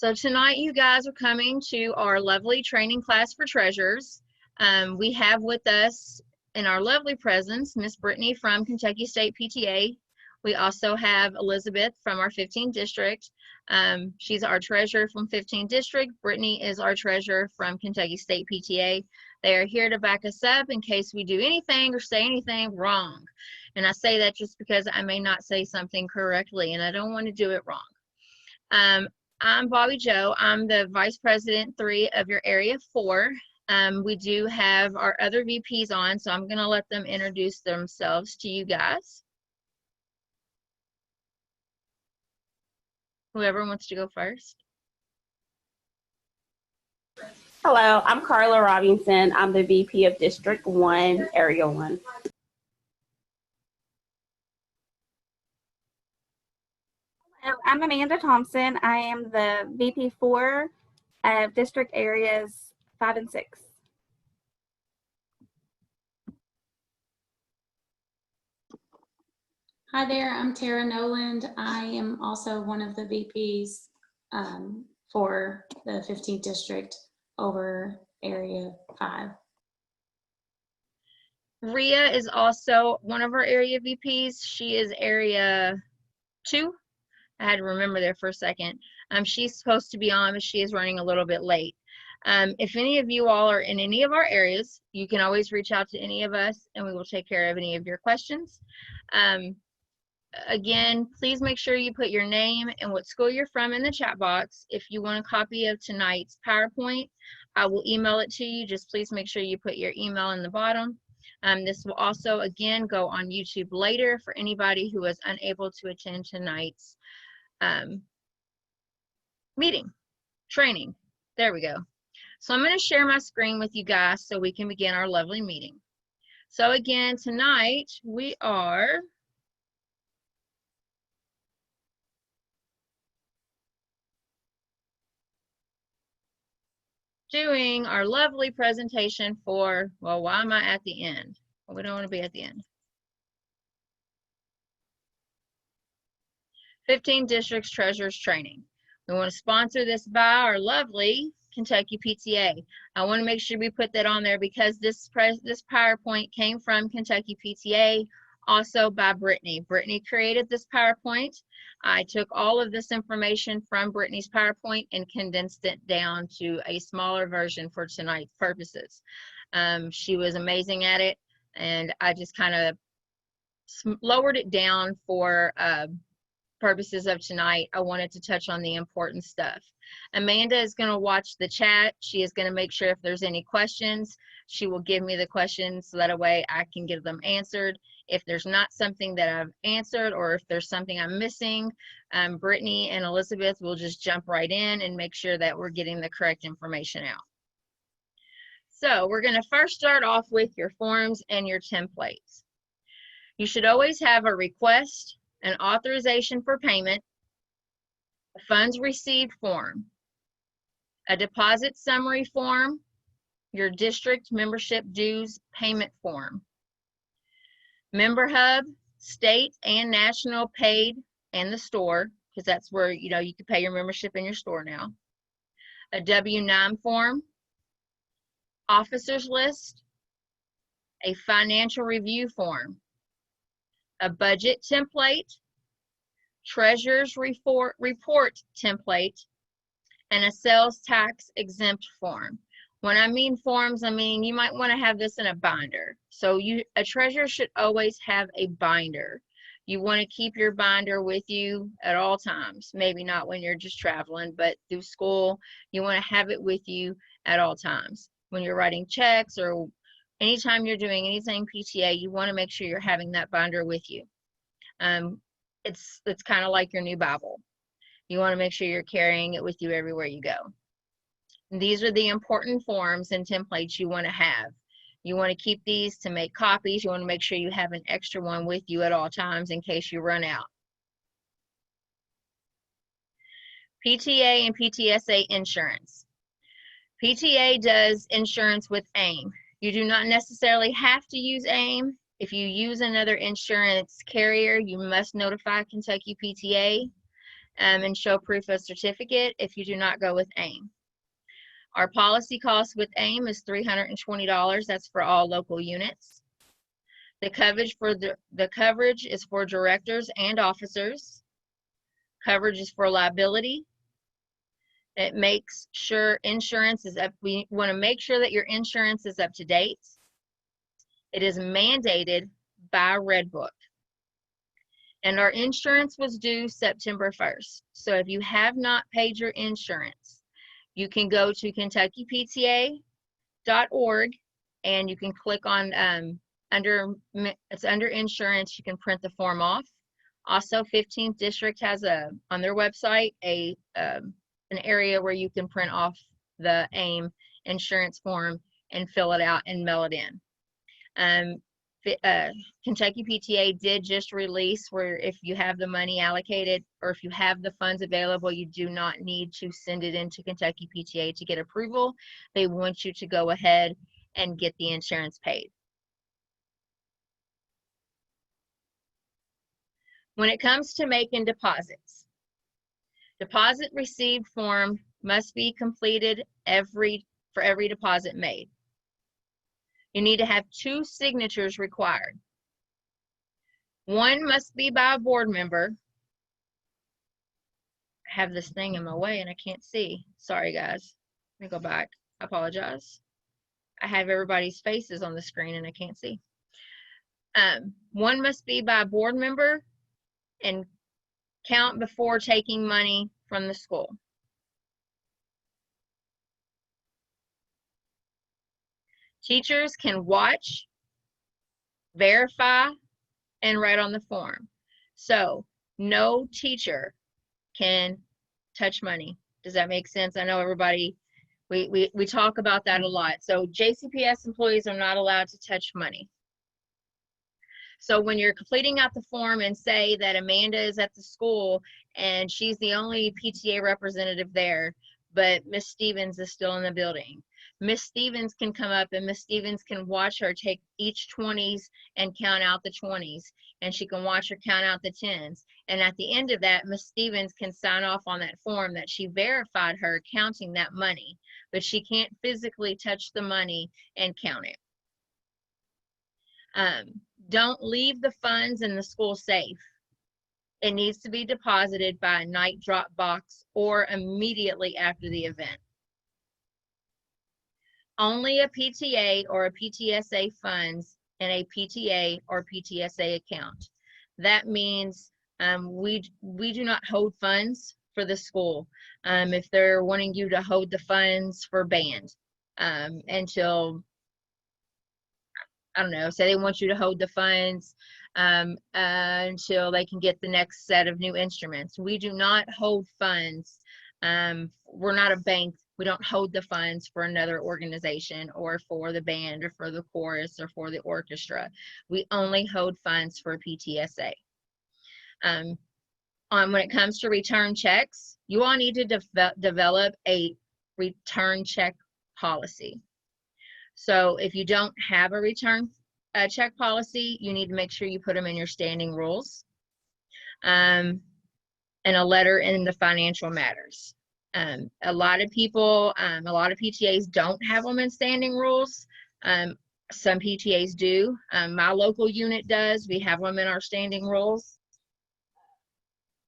So tonight you guys are coming to our lovely training class for treasurers. We have with us in our lovely presence, Miss Brittany from Kentucky State PTA. We also have Elizabeth from our 15th district. She's our treasurer from 15th district. Brittany is our treasurer from Kentucky State PTA. They are here to back us up in case we do anything or say anything wrong. And I say that just because I may not say something correctly and I don't want to do it wrong. I'm Bobby Joe. I'm the Vice President 3 of your Area 4. We do have our other VPs on, so I'm going to let them introduce themselves to you guys. Whoever wants to go first. Hello, I'm Carla Robinson. I'm the VP of District 1, Area 1. I'm Amanda Thompson. I am the VP 4 of District Areas 5 and 6. Hi there, I'm Tara Noland. I am also one of the VPs for the 15th district over Area 5. Rhea is also one of our area VPs. She is Area 2. I had to remember there for a second. She's supposed to be on, but she is running a little bit late. If any of you all are in any of our areas, you can always reach out to any of us and we will take care of any of your questions. Again, please make sure you put your name and what school you're from in the chat box. If you want a copy of tonight's PowerPoint, I will email it to you. Just please make sure you put your email in the bottom. This will also, again, go on YouTube later for anybody who is unable to attend tonight's training. There we go. So I'm going to share my screen with you guys so we can begin our lovely meeting. So again, tonight we are doing our lovely presentation for, well, why am I at the end? Well, we don't want to be at the end. 15 Districts Treasurers Training. We want to sponsor this by our lovely Kentucky PTA. I want to make sure we put that on there because this PowerPoint came from Kentucky PTA, also by Brittany. Brittany created this PowerPoint. I took all of this information from Brittany's PowerPoint and condensed it down to a smaller version for tonight's purposes. She was amazing at it, and I just kind of lowered it down for purposes of tonight. I wanted to touch on the important stuff. Amanda is going to watch the chat. She is going to make sure if there's any questions, she will give me the questions so that way I can get them answered. If there's not something that I've answered or if there's something I'm missing, Brittany and Elizabeth will just jump right in and make sure that we're getting the correct information out. So we're going to first start off with your forms and your templates. You should always have a request, an authorization for payment, a funds received form, a deposit summary form, your district membership dues payment form, Member Hub, state and national paid, and the store, because that's where you can pay your membership in your store now, a W-9 form, officers list, a financial review form, a budget template, treasurer's report template, and a sales tax exempt form. When I mean forms, I mean you might want to have this in a binder. So a treasurer should always have a binder. You want to keep your binder with you at all times. Maybe not when you're just traveling, but through school, you want to have it with you at all times. When you're writing checks or anytime you're doing anything PTA, you want to make sure you're having that binder with you. It's kind of like your new Bible. You want to make sure you're carrying it with you everywhere you go. And these are the important forms and templates you want to have. You want to keep these to make copies. You want to make sure you have an extra one with you at all times in case you run out. PTA and PTSA insurance. PTA does insurance with AIM. You do not necessarily have to use AIM. If you use another insurance carrier, you must notify Kentucky PTA. and show proof of certificate if you do not go with AIM. Our policy cost with AIM is $320. That's for all local units. The coverage is for directors and officers. Coverage is for liability. It makes sure insurance is up. We want to make sure that your insurance is up to date. It is mandated by Red Book. And our insurance was due September 1st. So if you have not paid your insurance, you can go to kentuckypta.org and you can click on it's under insurance. You can print the form off. Also, 15th District has on their website an area where you can print off the AIM insurance form and fill it out and mail it in. Kentucky PTA did just release where if you have the money allocated or if you have the funds available, you do not need to send it into Kentucky PTA to get approval. They want you to go ahead and get the insurance paid. When it comes to making deposits, deposit received form must be completed for every deposit made. You need to have 2 signatures required. One must be by a board member. I have this thing in my way and I can't see. Sorry, guys. Let me go back. I apologize. I have everybody's faces on the screen and I can't see. One must be by a board member and count before taking money from the school. Teachers can watch, verify, and write on the form. So no teacher can touch money. Does that make sense? I know everybody, we talk about that a lot. So JCPS employees are not allowed to touch money. So when you're completing out the form and say that Amanda is at the school and she's the only PTA representative there, but Miss Stevens is still in the building, Miss Stevens can come up and Miss Stevens can watch her take each 20s and count out the 20s, and she can watch her count out the 10s. And at the end of that, Miss Stevens can sign off on that form that she verified her counting that money, but she can't physically touch the money and count it. Don't leave the funds in the school safe. It needs to be deposited by a night drop box or immediately after the event. Only a PTA or a PTSA funds in a PTA or PTSA account. That means we do not hold funds for the school. If they're wanting you to hold the funds for band until, I don't know, say they want you to hold the funds until they can get the next set of new instruments. We do not hold funds. We're not a bank. We don't hold the funds for another organization or for the band or for the chorus or for the orchestra. We only hold funds for PTSA. When it comes to return checks, you all need to develop a return check policy. So if you don't have a return check policy, you need to make sure you put them in your standing rules and a letter in the financial matters. A lot of people, a lot of PTAs don't have them in standing rules. Some PTAs do. My local unit does. We have them in our standing rules.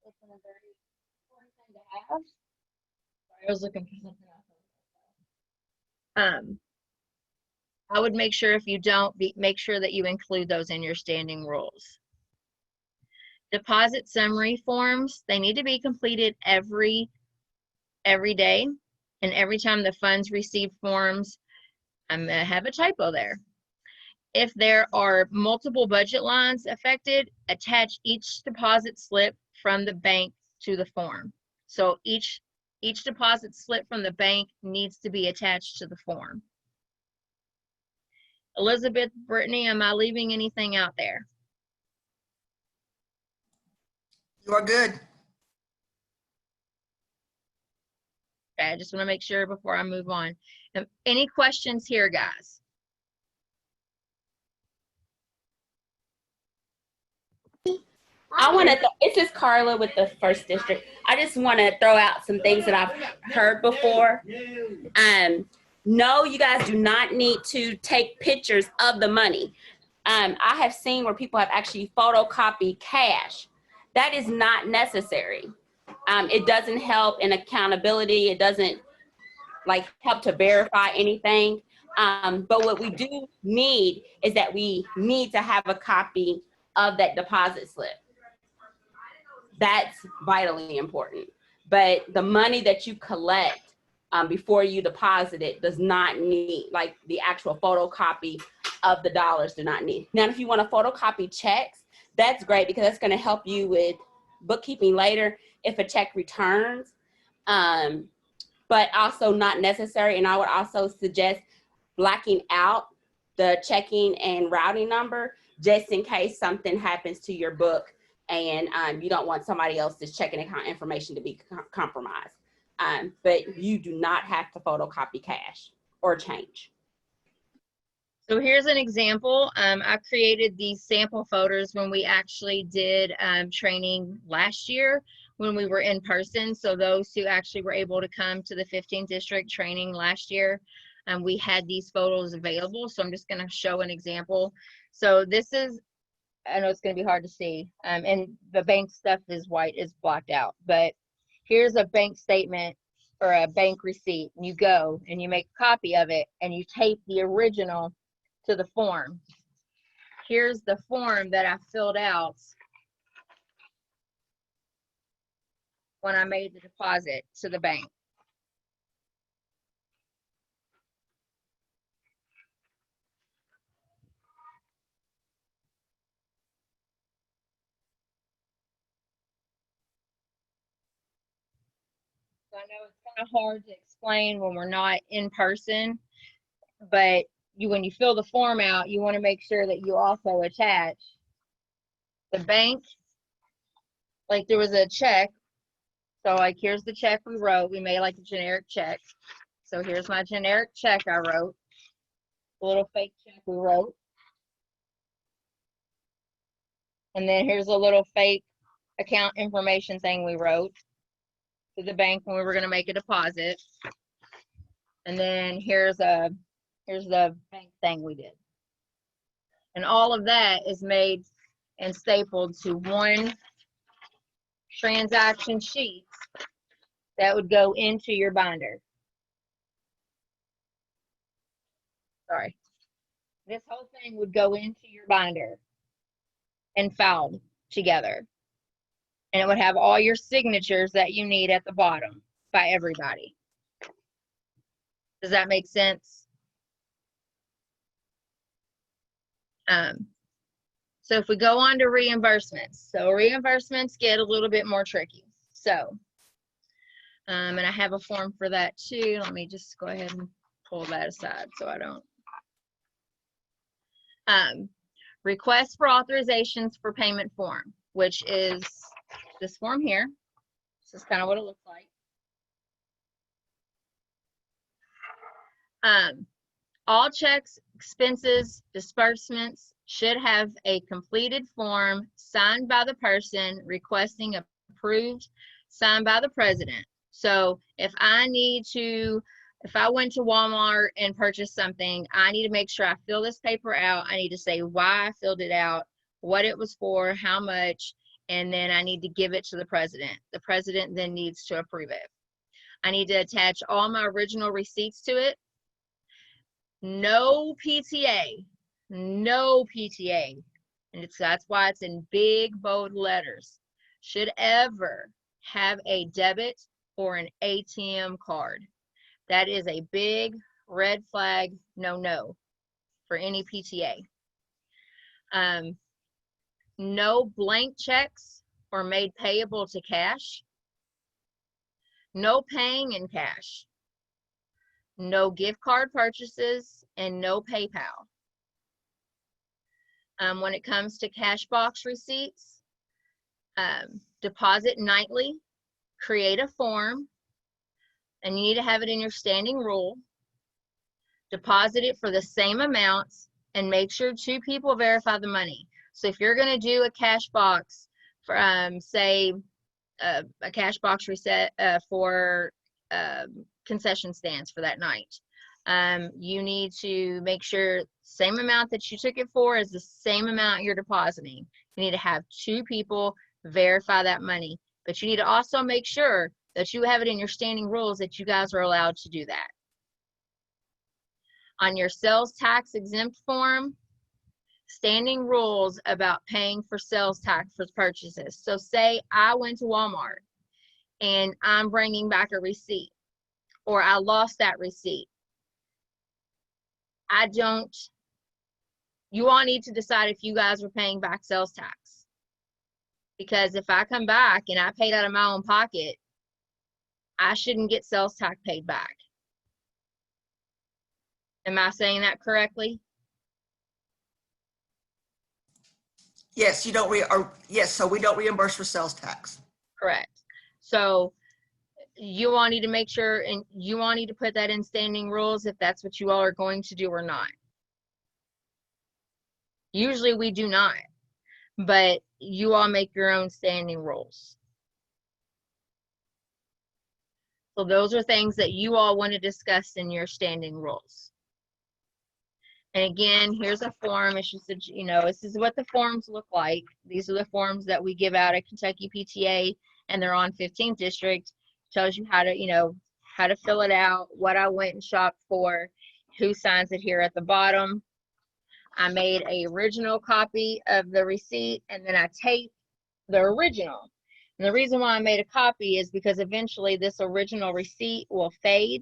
It's a very important thing to have. Sorry, I was looking for something else. I would make sure if you don't, make sure that you include those in your standing rules. Deposit summary forms, they need to be completed every day, and every time the funds received forms, I'm gonna have a typo there. If there are multiple budget lines affected, attach each deposit slip from the bank to the form. So each deposit slip from the bank needs to be attached to the form. Elizabeth, Brittany, am I leaving anything out there? You are good. Okay, I just want to make sure before I move on. Any questions here, guys? I want to, this is Carla with the 1st District. I just want to throw out some things that I've heard before. No, you guys do not need to take pictures of the money. I have seen where people have actually photocopied cash. That is not necessary. It doesn't help in accountability. It doesn't like help to verify anything. But what we do need is that we need to have a copy of that deposit slip. That's vitally important. But the money that you collect before you deposit it does not need, like the actual photocopy of the dollars do not need. Now, if you want to photocopy checks, that's great because that's going to help you with bookkeeping later if a check returns, but also not necessary. And I would also suggest blacking out the checking and routing number just in case something happens to your book and you don't want somebody else's checking account information to be compromised. But you do not have to photocopy cash or change. So here's an example. I created these sample photos when we actually did training last year when we were in person. So those who actually were able to come to the 15th district training last year, we had these photos available. So I'm just going to show an example. So this is, I know it's going to be hard to see, and the bank stuff is white, is blocked out, but here's a bank statement or a bank receipt. And you go and you make a copy of it and you tape the original to the form. Here's the form that I filled out when I made the deposit to the bank. So I know it's kind of hard to explain when we're not in person, but when you fill the form out, you want to make sure that you also attach the bank. Like there was a check. So like here's the check we wrote. We made like a generic check. So here's my generic check I wrote. A little fake check we wrote. And then here's a little fake account information thing we wrote to the bank when we were going to make a deposit. And then here's the bank thing we did. And all of that is made and stapled to one transaction sheet that would go into your binder. Sorry. This whole thing would go into your binder and filed together. And it would have all your signatures that you need at the bottom by everybody. Does that make sense? So if we go on to reimbursements, so reimbursements get a little bit more tricky. So, and I have a form for that too. Let me just go ahead and pull that aside so I don't. Request for authorizations for payment form, which is this form here. This is kind of what it looks like. All checks, expenses, disbursements should have a completed form signed by the person requesting approved, signed by the president. So if I went to Walmart and purchased something, I need to make sure I fill this paper out. I need to say why I filled it out, what it was for, how much, and then I need to give it to the president. The president then needs to approve it. I need to attach all my original receipts to it. No PTA, no PTA, and that's why it's in big bold letters, should ever have a debit or an ATM card. That is a big red flag no for any PTA. No blank checks or made payable to cash. No paying in cash. No gift card purchases, and no PayPal. When it comes to cash box receipts, deposit nightly, create a form, and you need to have it in your standing rule. Deposit it for the same amounts, and make sure 2 people verify the money. So if you're going to do a cash box for, say, a cash box reset for concession stands for that night. You need to make sure same amount that you took it for is the same amount you're depositing. You need to have 2 people verify that money, but you need to also make sure that you have it in your standing rules that you guys are allowed to do that. On your sales tax exempt form, standing rules about paying for sales tax for purchases. So say I went to Walmart and I'm bringing back a receipt, or I lost that receipt. You all need to decide if you guys are paying back sales tax. Because if I come back and I paid out of my own pocket, I shouldn't get sales tax paid back. Am I saying that correctly? Yes, you don't yes, so we don't reimburse for sales tax. Correct. So you all need to make sure, and you all need to put that in standing rules if that's what you all are going to do or not. Usually we do not, but you all make your own standing rules. So those are things that you all want to discuss in your standing rules. And again, here's a form. It's just, this is what the forms look like. These are the forms that we give out at Kentucky PTA, and they're on 15th District. Tells you how to, how to fill it out, what I went and shopped for, who signs it here at the bottom. I made a original copy of the receipt, and then I taped the original. And the reason why I made a copy is because eventually this original receipt will fade.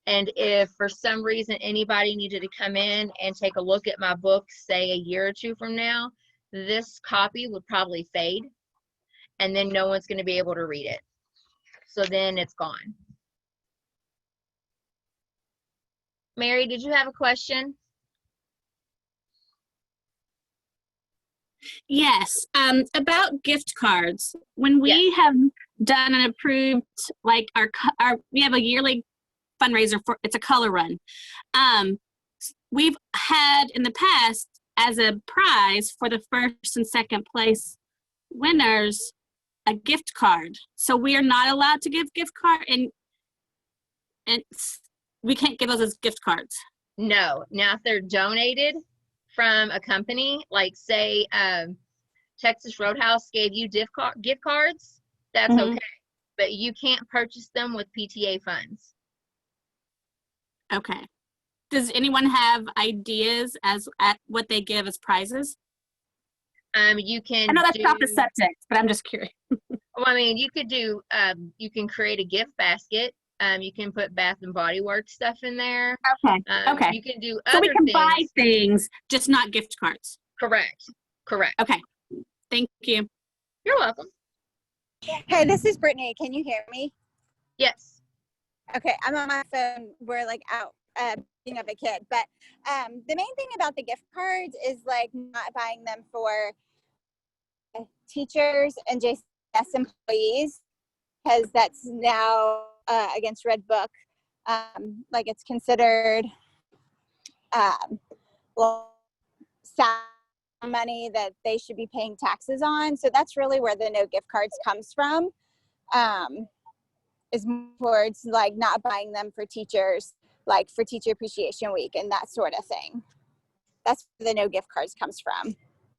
And if for some reason anybody needed to come in and take a look at my book, say a year or 2 from now, this copy would probably fade, and then no one's going to be able to read it. So then it's gone. Mary, did you have a question? Yes, about gift cards. When we have done and approved, like we have a yearly fundraiser for, it's a color run. We've had in the past as a prize for the first and second place winners a gift card. So we are not allowed to give gift card, and we can't give those as gift cards. No. Now, if they're donated from a company, like say Texas Roadhouse gave you gift cards, that's okay. But you can't purchase them with PTA funds. Okay. Does anyone have ideas as at what they give as prizes? You can. I know that's not the subject, but I'm just curious. Well, I mean, you could do. You can create a gift basket. You can put Bath and Body Works stuff in there. Okay. Okay. You can do So other we can things. buy things, just not gift cards. Correct. Correct. Okay. Thank you. You're welcome. Hey, this is Brittany. Can you hear me? Yes. Okay, I'm on my phone. We're like out being of a kid. But the main thing about the gift cards is like not buying them for teachers and JCS employees, because that's now against Red Book. Like it's considered money that they should be paying taxes on. So that's really where the no gift cards comes from. Is towards like not buying them for teachers, like for Teacher Appreciation Week and that sort of thing. That's where the no gift cards comes from.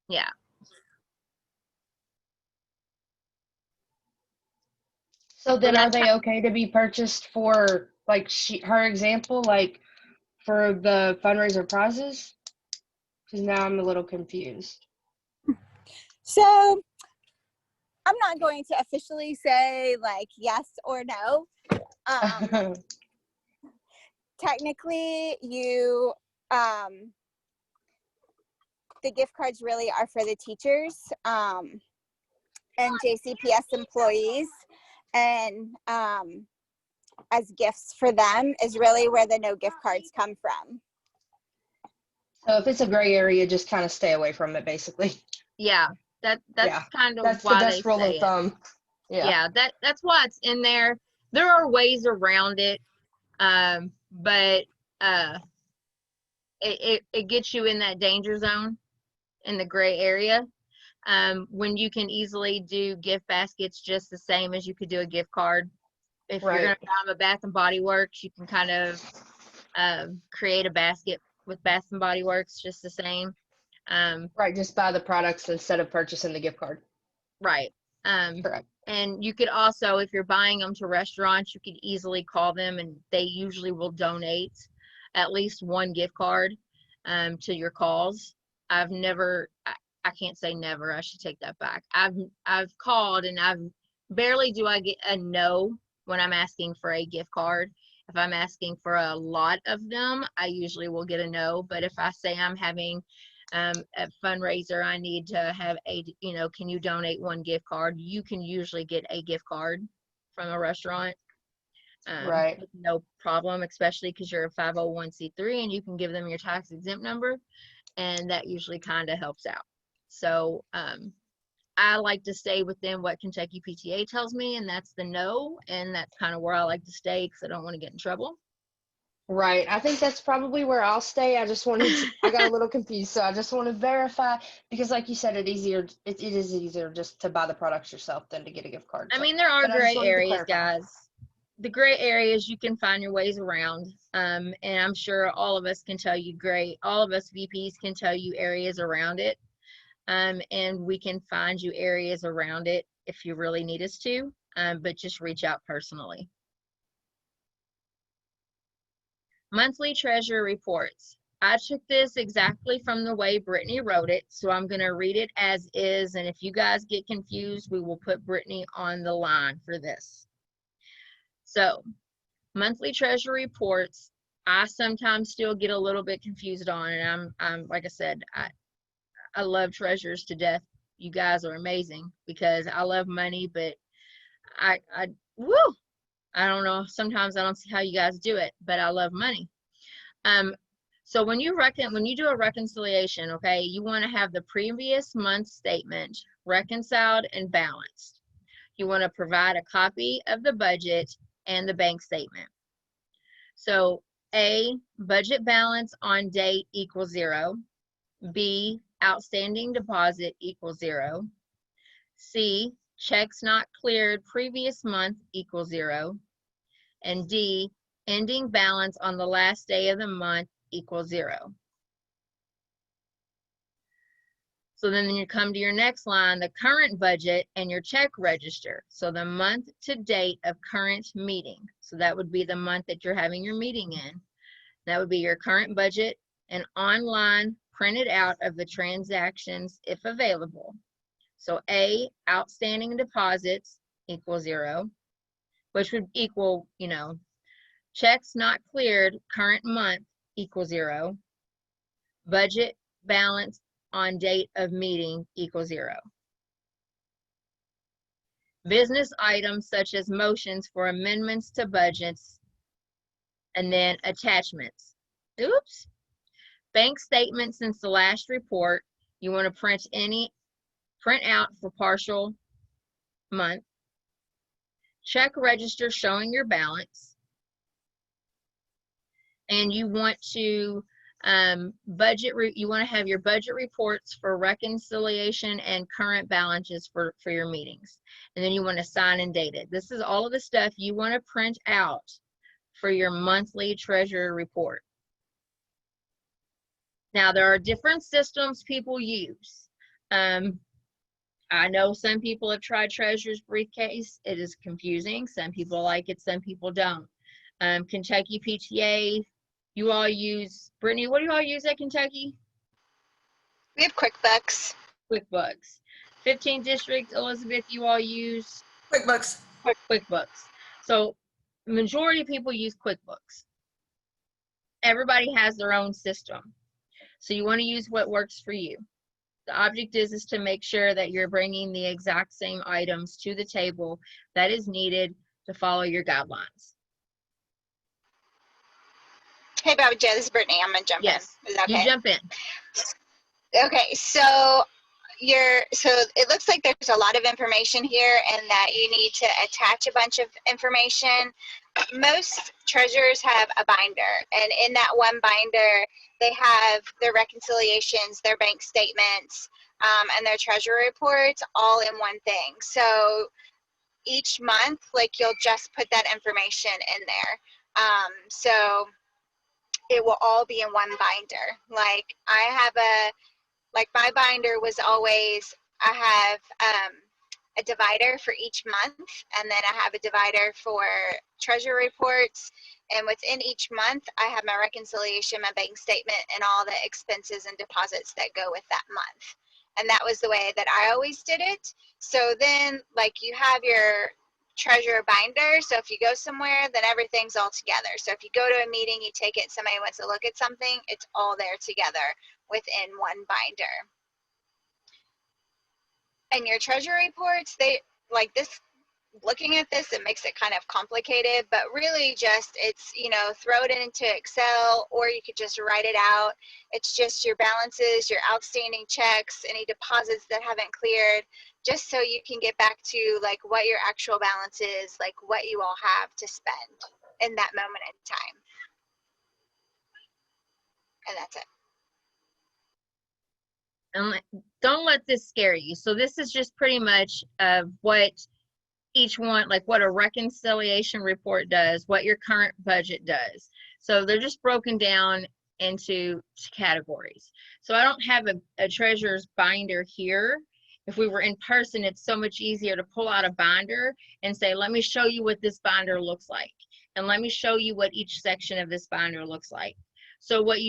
Yeah. So then are they okay to be purchased for, like her example, like for the fundraiser prizes? Because now I'm a little confused. So I'm not going to officially say like yes or no. Technically, you the gift cards really are for the teachers and JCPS employees, and as gifts for them is really where the no gift cards come from. So if it's a gray area, just kind of stay away from it, basically. Yeah. That's kind of That's why the best they rule say of it. thumb. Yeah, that's why it's in there. There are ways around it, but it gets you in that danger zone, in the gray area. when you can easily do gift baskets just the same as you could do a gift card. If you're gonna Right. buy them a Bath and Body Works, you can kind of create a basket with Bath and Body Works just the same. Right. Just buy the products instead of purchasing the gift card. Right. Correct. And you could also, if you're buying them to restaurants, you could easily call them and they usually will donate at least one gift card to your calls. I've never, I can't say never, I should take that back. I've called and barely do I get a no when I'm asking for a gift card. If I'm asking for a lot of them, I usually will get a no. But if I say I'm having a fundraiser, I need to have can you donate one gift card? You can usually get a gift card from a restaurant. Right. With no problem, especially because you're a 501c3 and you can give them your tax exempt number, and that usually kind of helps out. So I like to stay within what Kentucky PTA tells me, and that's the no, and that's kind of where I like to stay because I don't want to get in trouble. Right. I think that's probably where I'll stay. I just wanted to, I got a little confused, so I just want to verify because, like you said, it is easier just to buy the products yourself than to get a gift card. I So, mean, there are but I just gray wanted to areas, clarify. guys. The gray areas you can find your ways around, and I'm sure all of us can tell you all of us VPs can tell you areas around it, and we can find you areas around it if you really need us to, but just reach out personally. Monthly treasurer reports. I took this exactly from the way Brittany wrote it, so I'm going to read it as is, and if you guys get confused, we will put Brittany on the line for this. So, monthly treasurer reports, I sometimes still get a little bit confused on, and I'm like I said, I love treasurers to death. You guys are amazing because I love money, but I don't know. Sometimes I don't see how you guys do it, but I love money. So when you do a reconciliation, okay, you want to have the previous month statement reconciled and balanced. You want to provide a copy of the budget and the bank statement. So A, budget balance on date equals 0. B, outstanding deposit equals 0. C, checks not cleared previous month equals 0. And D, ending balance on the last day of the month equals 0. So then you come to your next line, the current budget and your check register. So the month to date of current meeting. So that would be the month that you're having your meeting in. That would be your current budget and online printed out of the transactions if available. So A, outstanding deposits equals 0, which would equal, checks not cleared current month equals 0. Budget balance on date of meeting equals 0. Business items such as motions for amendments to budgets and then attachments. Oops. Bank statement since the last report, you want to print out for partial month. Check register showing your balance. And you want to you want to have your budget reports for reconciliation and current balances for your meetings. And then you want to sign and date it. This is all of the stuff you want to print out for your monthly treasurer report. Now, there are different systems people use. I know some people have tried Treasurer's Briefcase. It is confusing. Some people like it, some people don't. Kentucky PTA, you all use, Brittany, what do you all use at Kentucky? We have QuickBooks. QuickBooks. 15th District, Elizabeth, you all use? QuickBooks. QuickBooks. So majority of people use QuickBooks. Everybody has their own system. So you want to use what works for you. The object is to make sure that you're bringing the exact same items to the table that is needed to follow your guidelines. Hey, Bobby Joe, this is Brittany. I'm gonna jump Yes, in. Is that okay? you jump in. Okay, so it looks like there's a lot of information here and that you need to attach a bunch of information. Most treasurers have a binder, and in that one binder, they have their reconciliations, their bank statements, and their treasury reports all in one thing. So each month, like, you'll just put that information in there. So it will all be in one binder. Like, I have my binder was always, I have a divider for each month, and then I have a divider for treasury reports. And within each month, I have my reconciliation, my bank statement, and all the expenses and deposits that go with that month. And that was the way that I always did it. So then, like, you have your treasurer binder. So if you go somewhere, then everything's all together. So if you go to a meeting, you take it, somebody wants to look at something, it's all there together within one binder. And your treasury reports, they, like, this, looking at this, it makes it kind of complicated, but really just, it's, you know, throw it into Excel, or you could just write it out. It's just your balances, your outstanding checks, any deposits that haven't cleared, just so you can get back to, like, what your actual balance is, like what you all have to spend in that moment in time. And that's it. And don't let this scare you. So this is just pretty much of what each one, like what a reconciliation report does, what your current budget does. So they're just broken down into categories. So I don't have a treasurer's binder here. If we were in person, it's so much easier to pull out a binder and say, let me show you what this binder looks like. And let me show you what each section of this binder looks like. So what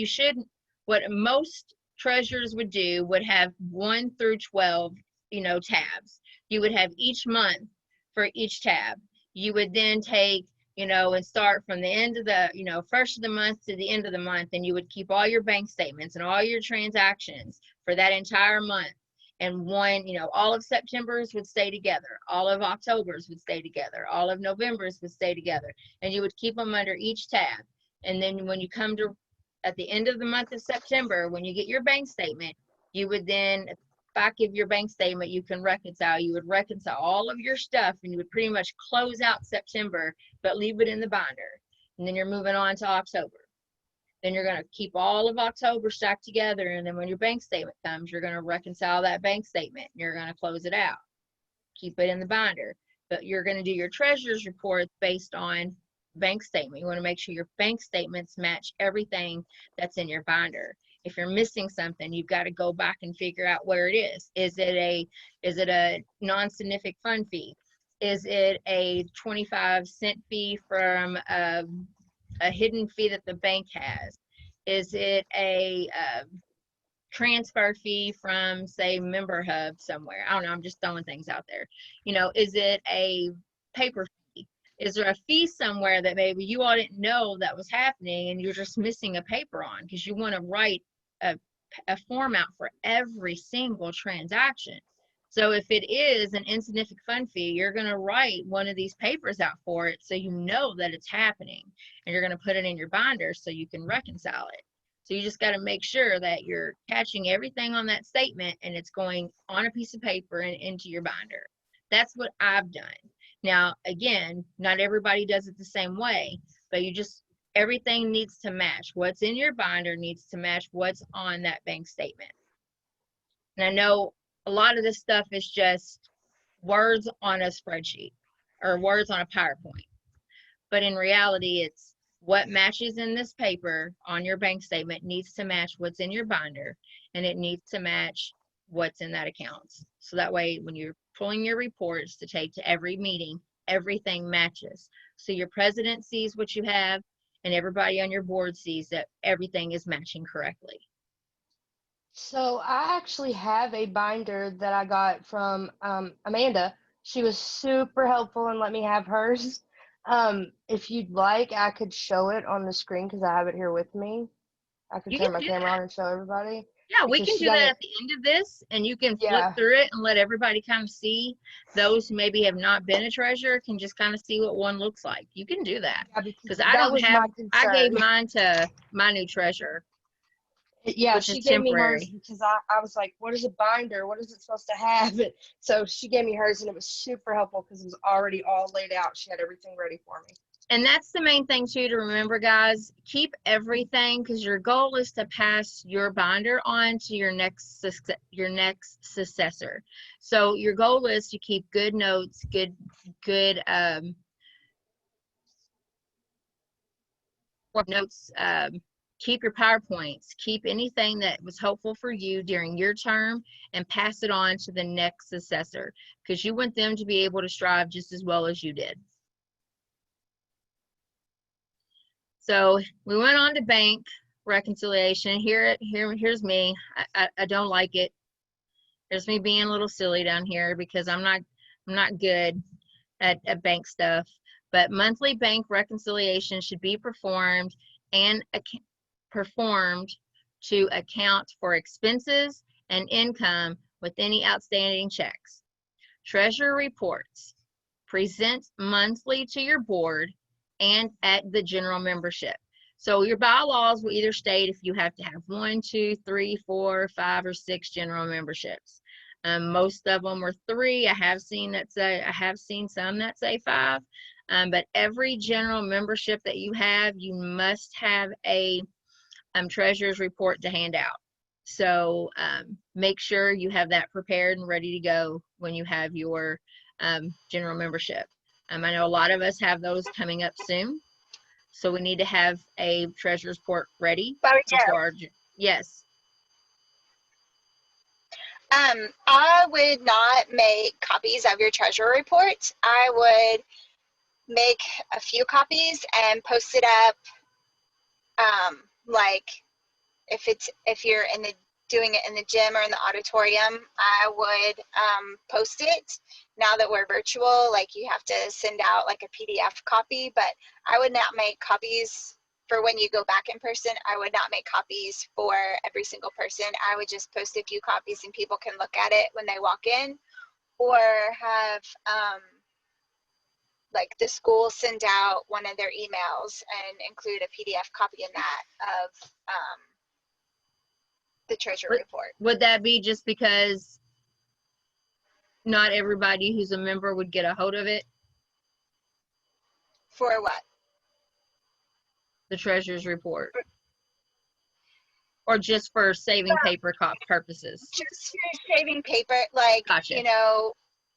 most treasurers would do would have 1 through 12, you know, tabs. You would have each month for each tab. You would then take, you know, and start from the end of the, you know, first of the month to the end of the month, and you would keep all your bank statements and all your transactions for that entire month. And one, you know, all of September's would stay together, all of October's would stay together, all of November's would stay together, and you would keep them under each tab. And then when you come to at the end of the month of September, when you get your bank statement, you would then, back of your bank statement, you can reconcile. You would reconcile all of your stuff, and you would pretty much close out September, but leave it in the binder. And then you're moving on to October. Then you're going to keep all of October stacked together, and then when your bank statement comes, you're going to reconcile that bank statement. And you're going to close it out. Keep it in the binder. But you're going to do your treasurer's report based on bank statement. You want to make sure your bank statements match everything that's in your binder. If you're missing something, you've got to go back and figure out where it is. Is it a non-significant fund fee? Is it a 25-cent fee from a hidden fee that the bank has? Is it a transfer fee from, say, Member Hub somewhere? I don't know, I'm just throwing things out there. You know, is it a paper fee? Is there a fee somewhere that maybe you all didn't know that was happening, and you're just missing a paper on, because you want to write a form out for every single transaction. So if it is an insignificant fund fee, you're going to write one of these papers out for it, so you know that it's happening, and you're going to put it in your binder so you can reconcile it. So you just got to make sure that you're catching everything on that statement, and it's going on a piece of paper and into your binder. That's what I've done. Now, again, not everybody does it the same way, but everything needs to match. What's in your binder needs to match what's on that bank statement. And I know a lot of this stuff is just words on a spreadsheet or words on a PowerPoint. But in reality, it's what matches in this paper on your bank statement needs to match what's in your binder, and it needs to match what's in that account. So that way, when you're pulling your reports to take to every meeting, everything matches. So your president sees what you have, and everybody on your board sees that everything is matching correctly. So I actually have a binder that I got from Amanda. She was super helpful and let me have hers. If you'd like, I could show it on the screen because I have it here with me. I could You turn can my do camera that. on and show everybody. Yeah, we Because can she do got that it- at the end of this, and you can flip Yeah. through it and let everybody kind of see. Those who maybe have not been a treasurer can just kind of see what one looks like. You can do that. Yeah, Because that was my I gave concern. mine to my new treasurer, Yeah, which she is gave me hers temporary. because I was like, what is a binder? What is it supposed to have? So she gave me hers, and it was super helpful because it was already all laid out. She had everything ready for me. And that's the main thing too to remember, guys. Keep everything, because your goal is to pass your binder on to your next successor. So your goal is to keep good notes, good notes. Keep your PowerPoints. Keep anything that was helpful for you during your term, and pass it on to the next successor, because you want them to be able to strive just as well as you did. So we went on to bank reconciliation. Here's me. I don't like it. There's me being a little silly down here because I'm not good at bank stuff. But monthly bank reconciliation should be performed to account for expenses and income with any outstanding checks. Treasurer reports present monthly to your board and at the general membership. So your bylaws will either state if you have to have 1, 2, 3, 4, 5, or 6 general memberships. Most of them are 3. I have seen some that say 5. But every general membership that you have, you must have a treasurer's report to hand out. So make sure you have that prepared and ready to go when you have your general membership. I know a lot of us have those coming up soon, so we need to have a treasurer's report ready. Yes. I would not make copies of your treasurer report. I would make a few copies and post it up. Like if you're doing it in the gym or in the auditorium, I would post it. Now that we're virtual, like you have to send out like a PDF copy, but I would not make copies for when you go back in person. I would not make copies for every single person. I would just post a few copies and people can look at it when they walk in, or have like the school send out one of their emails and include a PDF copy in that of the treasurer report. Would that be just because not everybody who's a member would get a hold of it? For what? The treasurer's report? Or just for saving paper purposes? Just for saving paper, like, Gotcha. You know,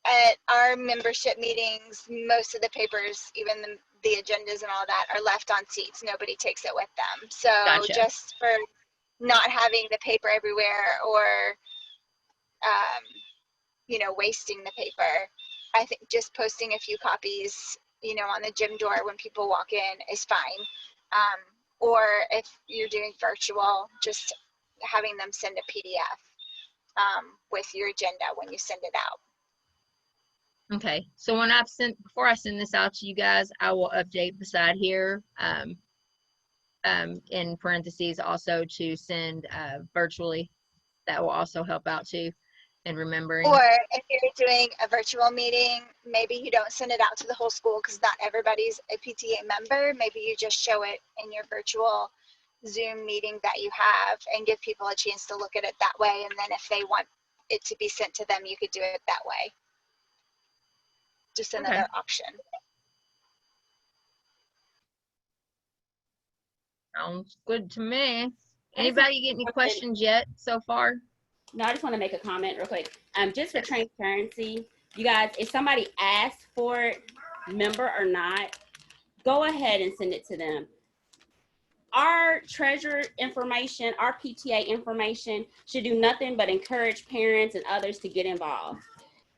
at our membership meetings, most of the papers, even the agendas and all that, are left on seats. Nobody takes it with them. So Gotcha. Just for not having the paper everywhere, or you know, wasting the paper, I think just posting a few copies, you know, on the gym door when people walk in is fine. Or if you're doing virtual, just having them send a PDF with your agenda when you send it out. Okay, so before I send this out to you guys, I will update beside here in parentheses also to send virtually. That will also help out too, and remembering. Or if you're doing a virtual meeting, maybe you don't send it out to the whole school because not everybody's a PTA member. Maybe you just show it in your virtual Zoom meeting that you have and give people a chance to look at it that way. And then if they want it to be sent to them, you could do it that way. Just another option. Sounds good to me. Anybody get any questions yet so far? No, I just want to make a comment real quick. Just for transparency, you guys, if somebody asks for it, member or not, go ahead and send it to them. Our treasurer information, our PTA information should do nothing but encourage parents and others to get involved.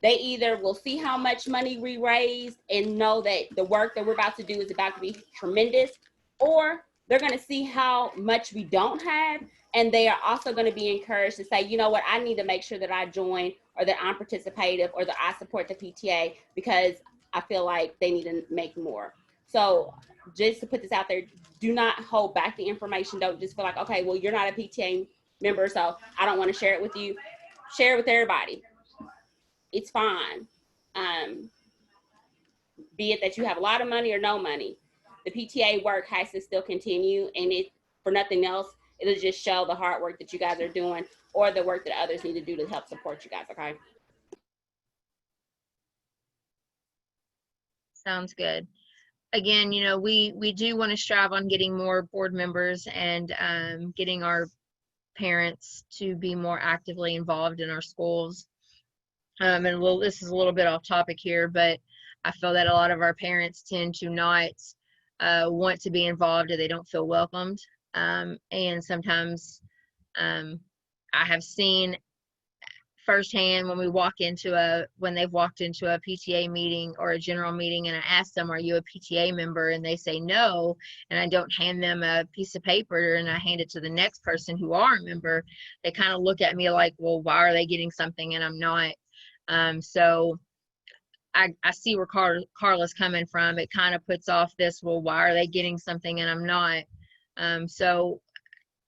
They either will see how much money we raised and know that the work that we're about to do is about to be tremendous, or they're going to see how much we don't have, and they are also going to be encouraged to say, you know what, I need to make sure that I join, or that I'm participative, or that I support the PTA because I feel like they need to make more. So just to put this out there, do not hold back the information. Don't just feel like, okay, well, you're not a PTA member, so I don't want to share it with you. Share it with everybody. It's fine. Be it that you have a lot of money or no money, the PTA work has to still continue, and it, for nothing else, it'll just show the hard work that you guys are doing, or the work that others need to do to help support you guys, okay? Sounds good. again, you know, we do want to strive on getting more board members and getting our parents to be more actively involved in our schools. And this is a little bit off topic here, but I feel that a lot of our parents tend to not want to be involved, or they don't feel welcomed. And sometimes I have seen firsthand when they've walked into a PTA meeting or a general meeting, and I ask them, are you a PTA member? And they say no, and I don't hand them a piece of paper and I hand it to the next person who are a member. They kind of look at me like, well, why are they getting something and I'm not? So I see where Carla's coming from. It kind of puts off this, well, why are they getting something and I'm not? So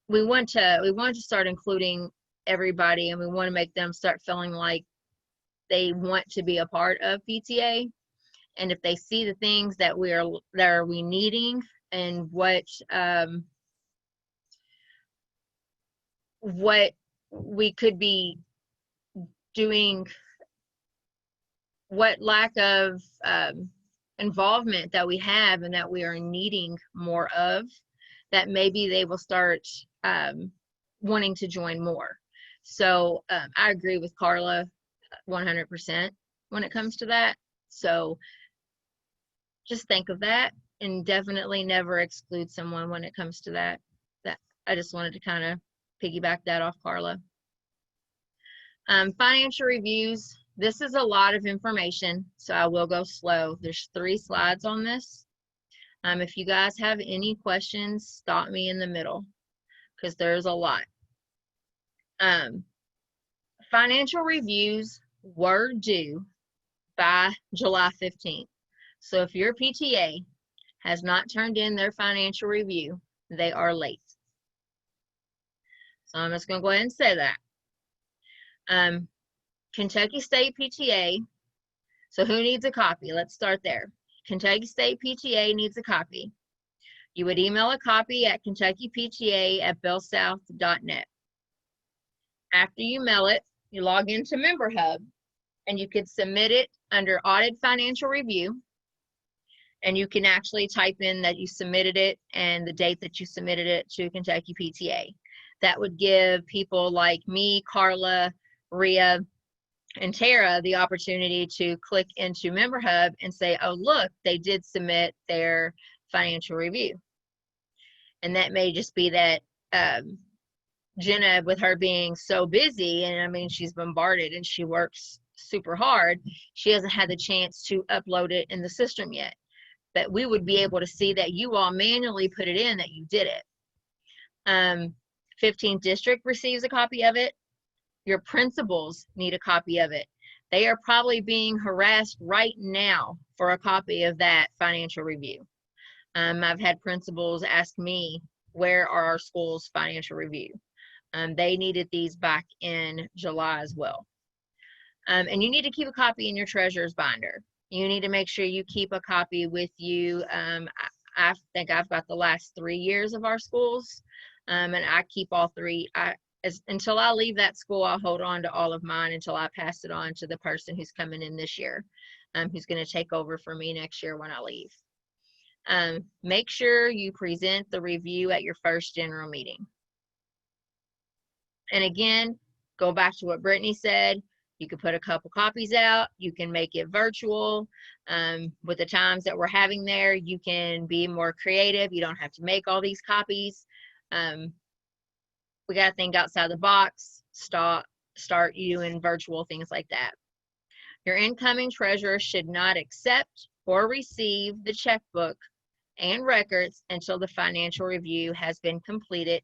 we want to start including everybody, and we want to make them start feeling like they want to be a part of PTA. And if they see the things that we needing, and what we could be doing, what lack of involvement that we have and that we are needing more of, that maybe they will start wanting to join more. So I agree with Carla 100% when it comes to that. So just think of that, and definitely never exclude someone when it comes to that. I just wanted to kind of piggyback that off Carla. Financial reviews. This is a lot of information, so I will go slow. There's 3 slides on this. If you guys have any questions, stop me in the middle, because there's a lot. Financial reviews were due by July 15th. So if your PTA has not turned in their financial review, they are late. So I'm just going to go ahead and say that. Kentucky State PTA. So who needs a copy? Let's start there. Kentucky State PTA needs a copy. You would email a copy at kentuckypta@bellsouth.net. After you mail it, you log into MemberHub, and you could submit it under Audit Financial Review. And you can actually type in that you submitted it and the date that you submitted it to Kentucky PTA. That would give people like me, Carla, Rhea, and Tara the opportunity to click into MemberHub and say, oh, look, they did submit their financial review. And that may just be that Jenna, with her being so busy, and I mean, she's bombarded and she works super hard, she hasn't had the chance to upload it in the system yet. But we would be able to see that you all manually put it in, that you did it. 15th District receives a copy of it. Your principals need a copy of it. They are probably being harassed right now for a copy of that financial review. I've had principals ask me, where are our school's financial review? They needed these back in July as well. And you need to keep a copy in your treasurer's binder. You need to make sure you keep a copy with you. I think I've got the last 3 years of our schools, and I keep all 3. Until I leave that school, I'll hold on to all of mine until I pass it on to the person who's coming in this year, who's going to take over for me next year when I leave. Make sure you present the review at your first general meeting. And again, go back to what Brittany said. You can put a couple copies out. You can make it virtual. With the times that we're having there, you can be more creative. You don't have to make all these copies. We got to think outside the box. Start doing virtual things like that. Your incoming treasurer should not accept or receive the checkbook and records until the financial review has been completed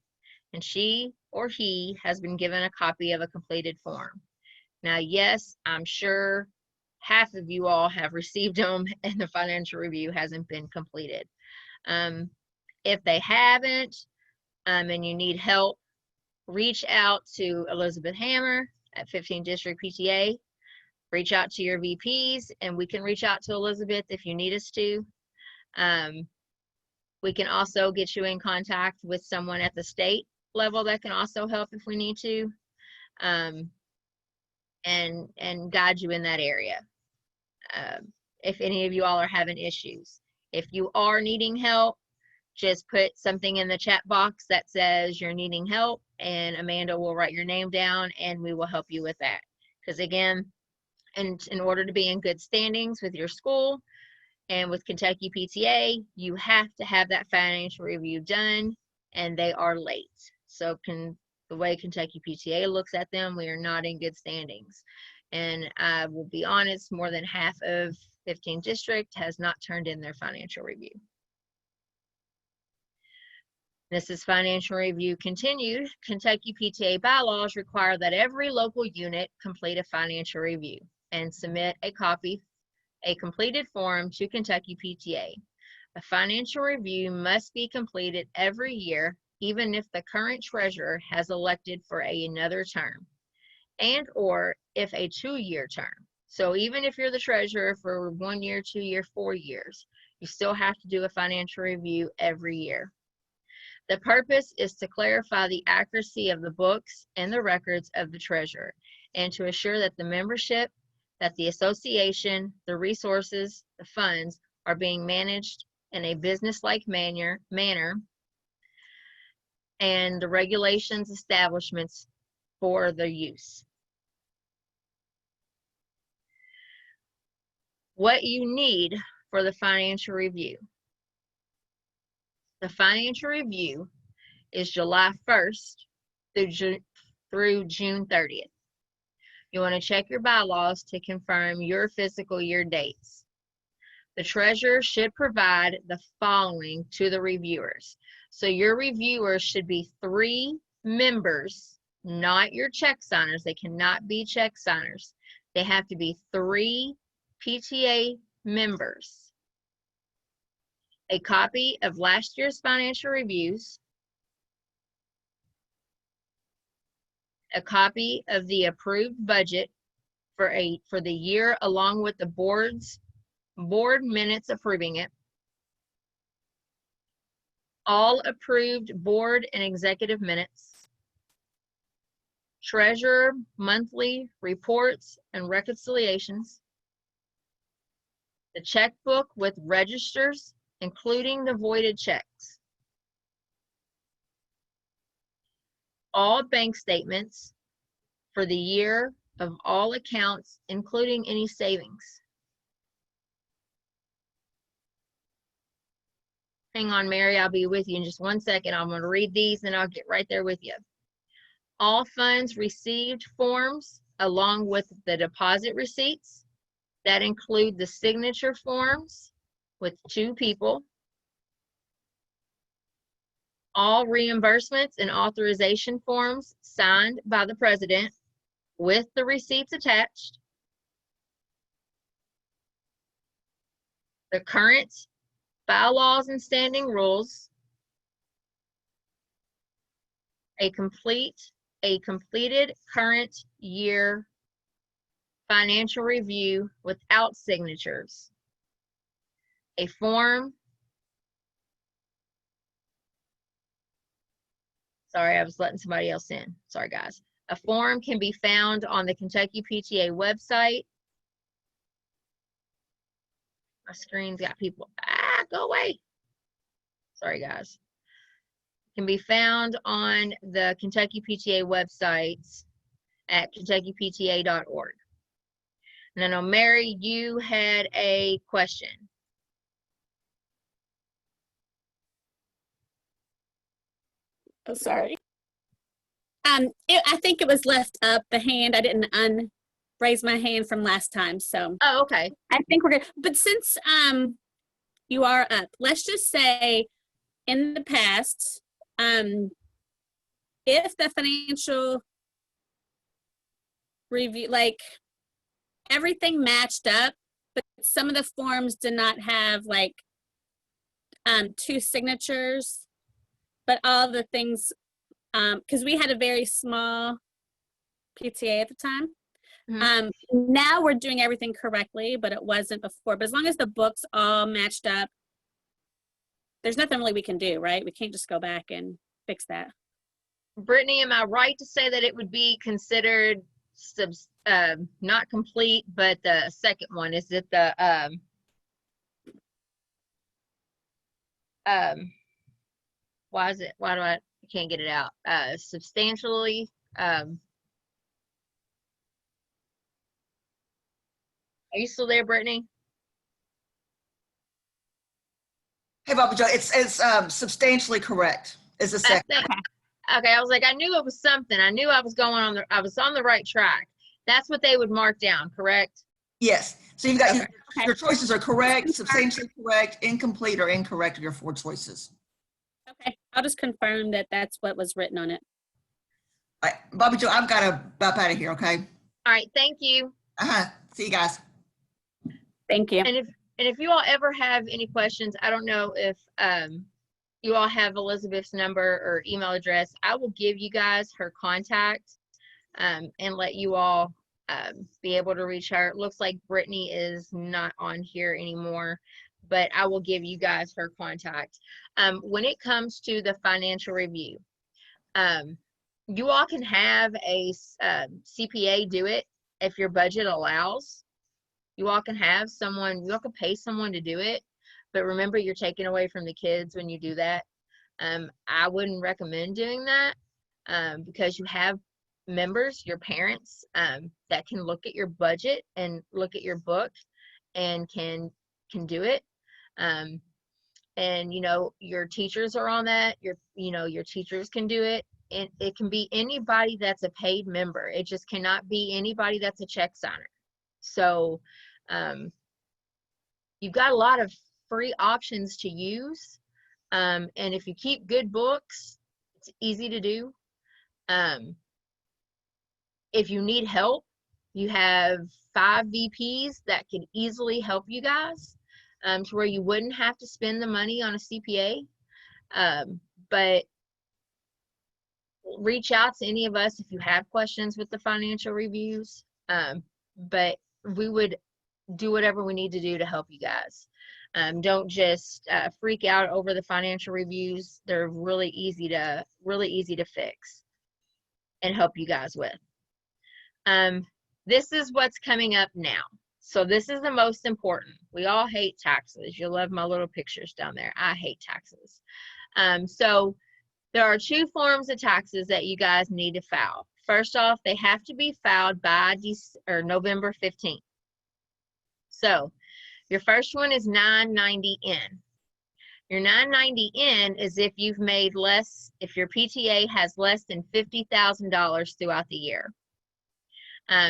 and she or he has been given a copy of a completed form. Now, yes, I'm sure half of you all have received them and the financial review hasn't been completed. If they haven't, and you need help, reach out to Elizabeth Hammer at 15th District PTA. Reach out to your VPs, and we can reach out to Elizabeth if you need us to. We can also get you in contact with someone at the state level that can also help if we need to, and guide you in that area if any of you all are having issues. If you are needing help, just put something in the chat box that says you're needing help, and Amanda will write your name down and we will help you with that. Because again, in order to be in good standings with your school and with Kentucky PTA, you have to have that financial review done, and they are late. So the way Kentucky PTA looks at them, we are not in good standings. And I will be honest, more than half of 15th District has not turned in their financial review. This is financial review continued. Kentucky PTA bylaws require that every local unit complete a financial review and submit a completed form to Kentucky PTA. A financial review must be completed every year, even if the current treasurer has elected for another term, and or if a 2-year term. So even if you're the treasurer for 1 year, 2 year, 4 years, you still have to do a financial review every year. The purpose is to clarify the accuracy of the books and the records of the treasurer, and to assure that the membership, that the association, the resources, the funds are being managed in a business-like manner, and the regulations, establishments for the use. What you need for the financial review. The financial review is July 1st through June 30th. You want to check your bylaws to confirm your fiscal year dates. The treasurer should provide the following to the reviewers. So your reviewers should be 3 members, not your check signers. They cannot be check signers. They have to be 3 PTA members. A copy of last year's financial reviews, a copy of the approved budget for the year along with the board minutes approving it, all approved board and executive minutes, treasurer monthly reports and reconciliations, the checkbook with registers, including the voided checks, all bank statements for the year of all accounts, including any savings. Hang on, Mary, I'll be with you in just 1 second. I'm going to read these and I'll get right there with you. All funds received forms along with the deposit receipts that include the signature forms with 2 people. All reimbursements and authorization forms signed by the president with the receipts attached. The current bylaws and standing rules. A completed current year financial review without signatures. A form. Sorry, I was letting somebody else in. Sorry, guys. A form can be found on the Kentucky PTA website. My screen's got people. Go away. Sorry, guys. Can be found on the Kentucky PTA websites at kentuckypta.org. And I know, Mary, you had a question. Oh, sorry. I think it was left up, the hand. I didn't raise my hand from last time, so. Oh, okay. I think we're good. But since you are up, let's just say in the past, if the financial review, like everything matched up, but some of the forms did not have like 2 signatures, but all the things, because we had a very small PTA at the time. Mhm. Now we're doing everything correctly, but it wasn't before. But as long as the books all matched up, there's nothing really we can do, right? We can't just go back and fix that. Brittany, am I right to say that it would be considered not complete, but the second one, is it the why do I can't get it out? Substantially, are you still there, Brittany? Hey, Bobby Joe, it's substantially correct. Is the I second. think, okay, I was like, I knew it was something. I knew I was I was on the right track. That's what they would mark down, correct? Yes. So you've got Okay. your choices are correct, substantially correct, incomplete, or incorrect are your 4 choices. Okay, I'll just confirm that that's what was written on it. All right, Bobby Joe, I've got to bop out of here, okay? All right, thank you. See you guys. Thank you. And if you all ever have any questions, I don't know if you all have Elizabeth's number or email address. I will give you guys her contact and let you all be able to reach her. It looks like Brittany is not on here anymore, but I will give you guys her contact. When it comes to the financial review, you all can have a CPA do it if your budget allows. You all can have someone, you all can pay someone to do it, but remember you're taking away from the kids when you do that. I wouldn't recommend doing that because you have members, your parents, that can look at your budget and look at your book and can do it. And you know, your teachers are on that, your teachers can do it. And it can be anybody that's a paid member. It just cannot be anybody that's a check signer. So you've got a lot of free options to use. And if you keep good books, it's easy to do. If you need help, you have 5 VPs that could easily help you guys to where you wouldn't have to spend the money on a CPA. But reach out to any of us if you have questions with the financial reviews. But we would do whatever we need to do to help you guys. Don't just freak out over the financial reviews. They're really easy to fix and help you guys with. This is what's coming up now. So this is the most important. We all hate taxes. You'll love my little pictures down there. I hate taxes. So there are 2 forms of taxes that you guys need to file. First off, they have to be filed by November 15th. So your first one is 990N. Your 990N is if you've made less, if your PTA has less than $50,000 throughout the year.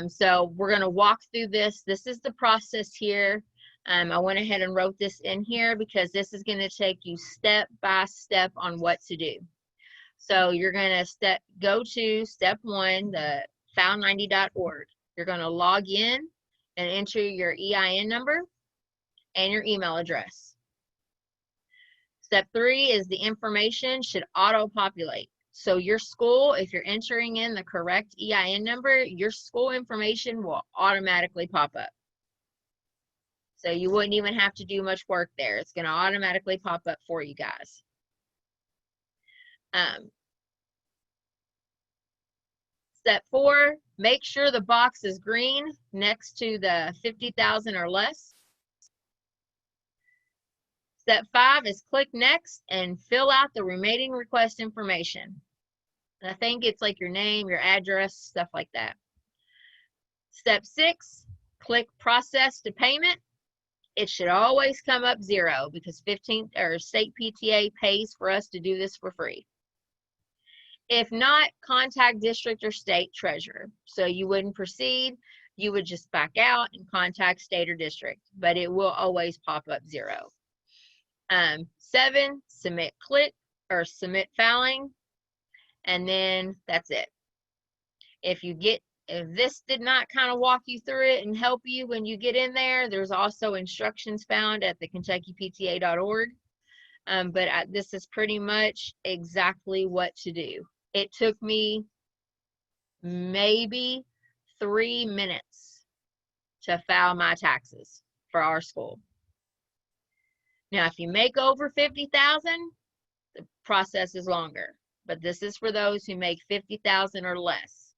So we're going to walk through this. This is the process here. I went ahead and wrote this in here because this is going to take you step by step on what to do. So you're going to go to step 1, the file90.org. You're going to log in and enter your EIN number and your email address. Step 3 is the information should auto-populate. So your school, if you're entering in the correct EIN number, your school information will automatically pop up. So you wouldn't even have to do much work there. It's going to automatically pop up for you guys. Step 4, make sure the box is green next to the 50,000 or less. Step 5 is click next and fill out the remaining request information. And I think it's like your name, your address, stuff like that. Step 6, click process to payment. It should always come up 0 because state PTA pays for us to do this for free. If not, contact district or state treasurer. So you wouldn't proceed, you would just back out and contact state or district, but it will always pop up 0. 7, submit filing, and then that's it. If this did not kind of walk you through it and help you when you get in there, there's also instructions found at the KentuckyPTA.org. But this is pretty much exactly what to do. It took me maybe 3 minutes to file my taxes for our school. Now, if you make over 50,000, the process is longer, but this is for those who make 50,000 or less.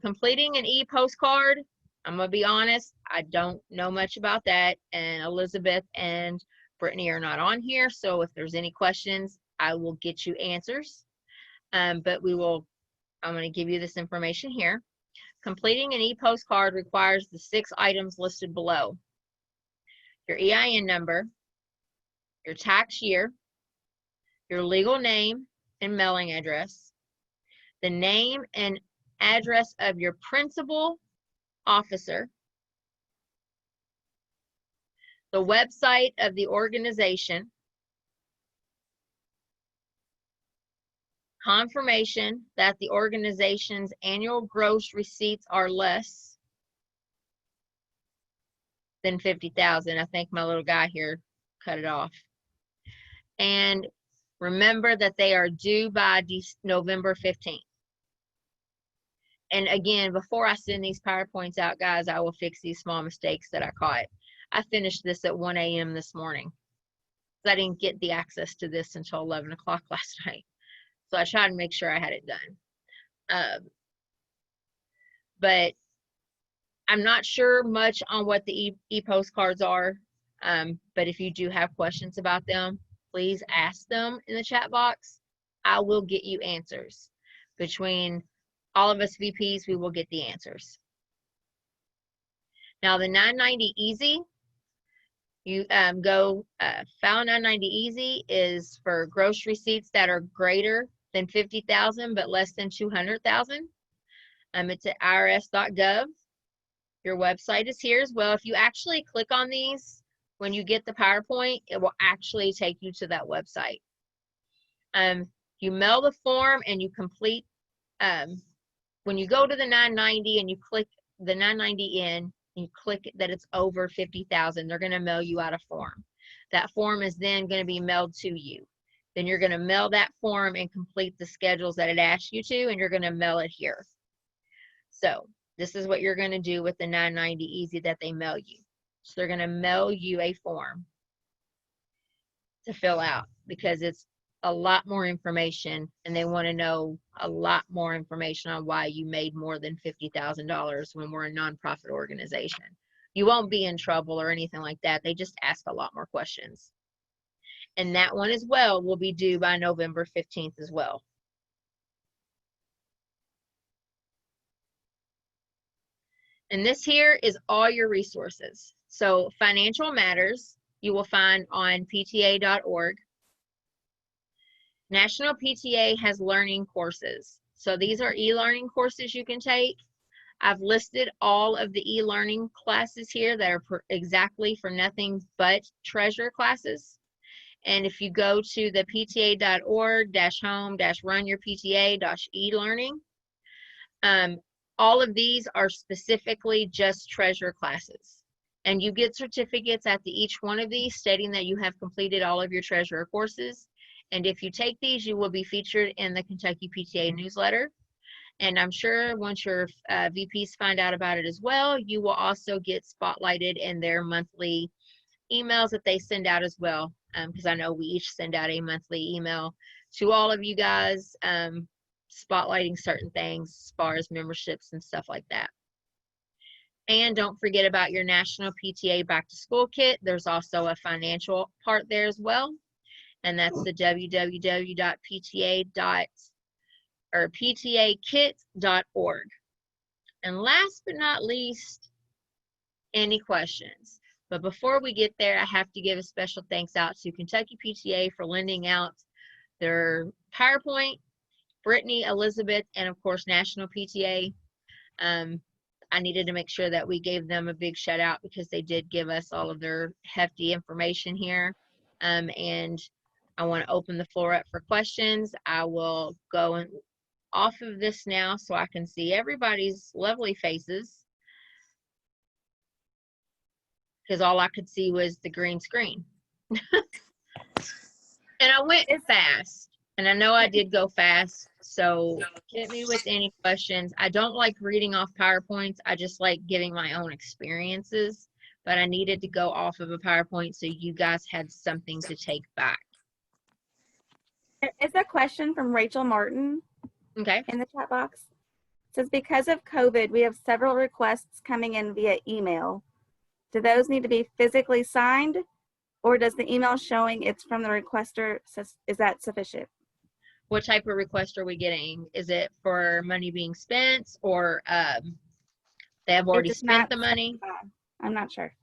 Completing an e-postcard, I'm gonna be honest, I don't know much about that, and Elizabeth and Brittany are not on here, so if there's any questions, I will get you answers. But I'm going to give you this information here. Completing an e-postcard requires the 6 items listed below: your EIN number, your tax year, your legal name and mailing address, the name and address of your principal officer, the website of the organization, confirmation that the organization's annual gross receipts are less than 50,000. I think my little guy here cut it off. And remember that they are due by November 15th. And again, before I send these PowerPoints out, guys, I will fix these small mistakes that I caught. I finished this at 1 a.m. this morning. I didn't get the access to this until 11 o'clock last night. So I tried to make sure I had it done. But I'm not sure much on what the e-postcards are. But if you do have questions about them, please ask them in the chat box. I will get you answers. Between all of us VPs, we will get the answers. Now the 990 Easy, you go File 990 Easy is for gross receipts that are greater than 50,000 but less than 200,000. It's at irs.gov. Your website is here as well. If you actually click on these, when you get the PowerPoint, it will actually take you to that website. You mail the form and you complete, when you go to the 990 and you click the 990 in, you click that it's over 50,000, they're going to mail you out a form. That form is then going to be mailed to you. Then you're going to mail that form and complete the schedules that it asks you to, and you're going to mail it here. So this is what you're going to do with the 990 Easy that they mail you. So they're going to mail you a form to fill out because it's a lot more information and they want to know a lot more information on why you made more than $50,000 when we're a nonprofit organization. You won't be in trouble or anything like that. They just ask a lot more questions. And that one as well will be due by November 15th as well. And this here is all your resources. So financial matters you will find on pta.org. National PTA has learning courses. So these are e-learning courses you can take. I've listed all of the e-learning classes here that are exactly for nothing but treasure classes. And if you go to the pta.org-home-run-your-pta-e-learning, all of these are specifically just treasure classes. And you get certificates at each one of these stating that you have completed all of your treasurer courses. And if you take these, you will be featured in the Kentucky PTA newsletter. And I'm sure once your VPs find out about it as well, you will also get spotlighted in their monthly emails that they send out as well. Because I know we each send out a monthly email to all of you guys spotlighting certain things as far as memberships and stuff like that. And don't forget about your National PTA Back to School Kit. There's also a financial part there as well. And that's the ptakit.org. And last but not least, any questions? But before we get there, I have to give a special thanks out to Kentucky PTA for lending out their PowerPoint, Brittany, Elizabeth, and of course, National PTA. I needed to make sure that we gave them a big shout out because they did give us all of their hefty information here. And I want to open the floor up for questions. I will go off of this now so I can see everybody's lovely faces, because all I could see was the green screen. And I went fast, and I know I did go fast, so hit me with any questions. I don't like reading off PowerPoints. I just like giving my own experiences, but I needed to go off of a PowerPoint so you guys had something to take back. It's a question from Rachel Martin Okay. in the chat box. It says, because of COVID, we have several requests coming in via email. Do those need to be physically signed, or does the email showing it's from the requester, is that sufficient? What type of request are we getting? Is it for money being spent, or they have already does spent not the money? I'm not sure.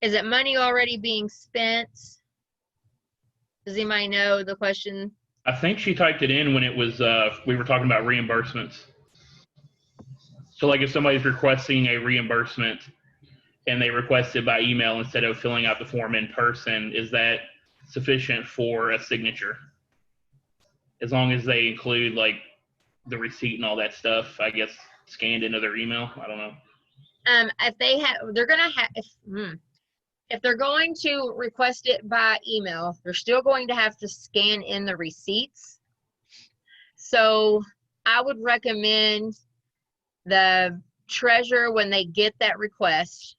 Is it money already being spent? Does anybody know the question? I think she typed it in when it was, we were talking about reimbursements. So like if somebody's requesting a reimbursement and they request it by email instead of filling out the form in person, is that sufficient for a signature? As long as they include like the receipt and all that stuff, I guess, scanned into their email. I don't know. If they have, they're gonna have, if they're going to request it by email, they're still going to have to scan in the receipts. So I would recommend the treasurer, when they get that request,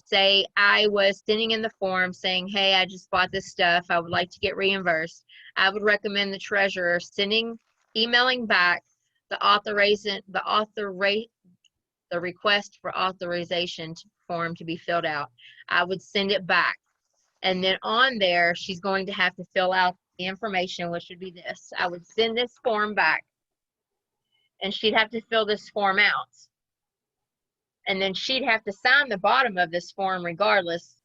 say I was sending in the form saying, hey, I just bought this stuff, I would like to get reimbursed. I would recommend the treasurer emailing back the request for authorization form to be filled out. I would send it back. And then on there, she's going to have to fill out the information, which would be this. I would send this form back, and she'd have to fill this form out. And then she'd have to sign the bottom of this form regardless.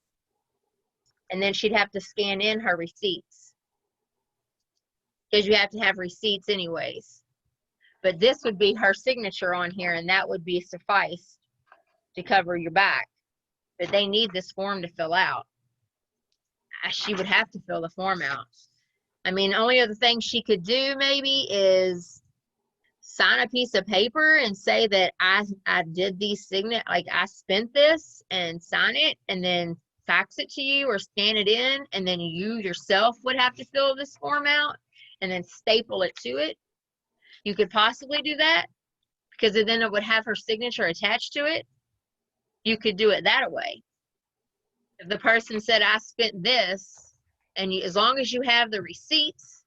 And then she'd have to scan in her receipts, because you have to have receipts anyways. But this would be her signature on here, and that would be suffice to cover your back. But they need this form to fill out. She would have to fill the form out. I mean, only other thing she could do maybe is sign a piece of paper and say that I did these like I spent this, and sign it and then fax it to you or scan it in, and then you yourself would have to fill this form out and then staple it to it. You could possibly do that, because then it would have her signature attached to it. You could do it that way. If the person said, I spent this, and as long as you have the receipts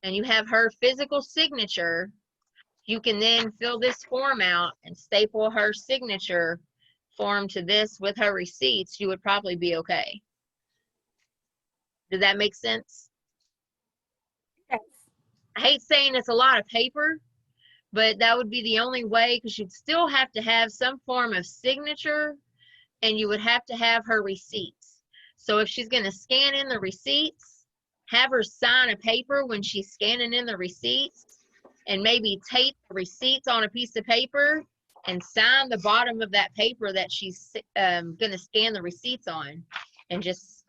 and you have her physical signature, you can then fill this form out and staple her signature form to this with her receipts. You would probably be okay. Does that make sense? Yes. I hate saying it's a lot of paper, but that would be the only way, because you'd still have to have some form of signature, and you would have to have her receipts. So if she's going to scan in the receipts, have her sign a paper when she's scanning in the receipts, and maybe tape the receipts on a piece of paper and sign the bottom of that paper that she's going to scan the receipts on, and just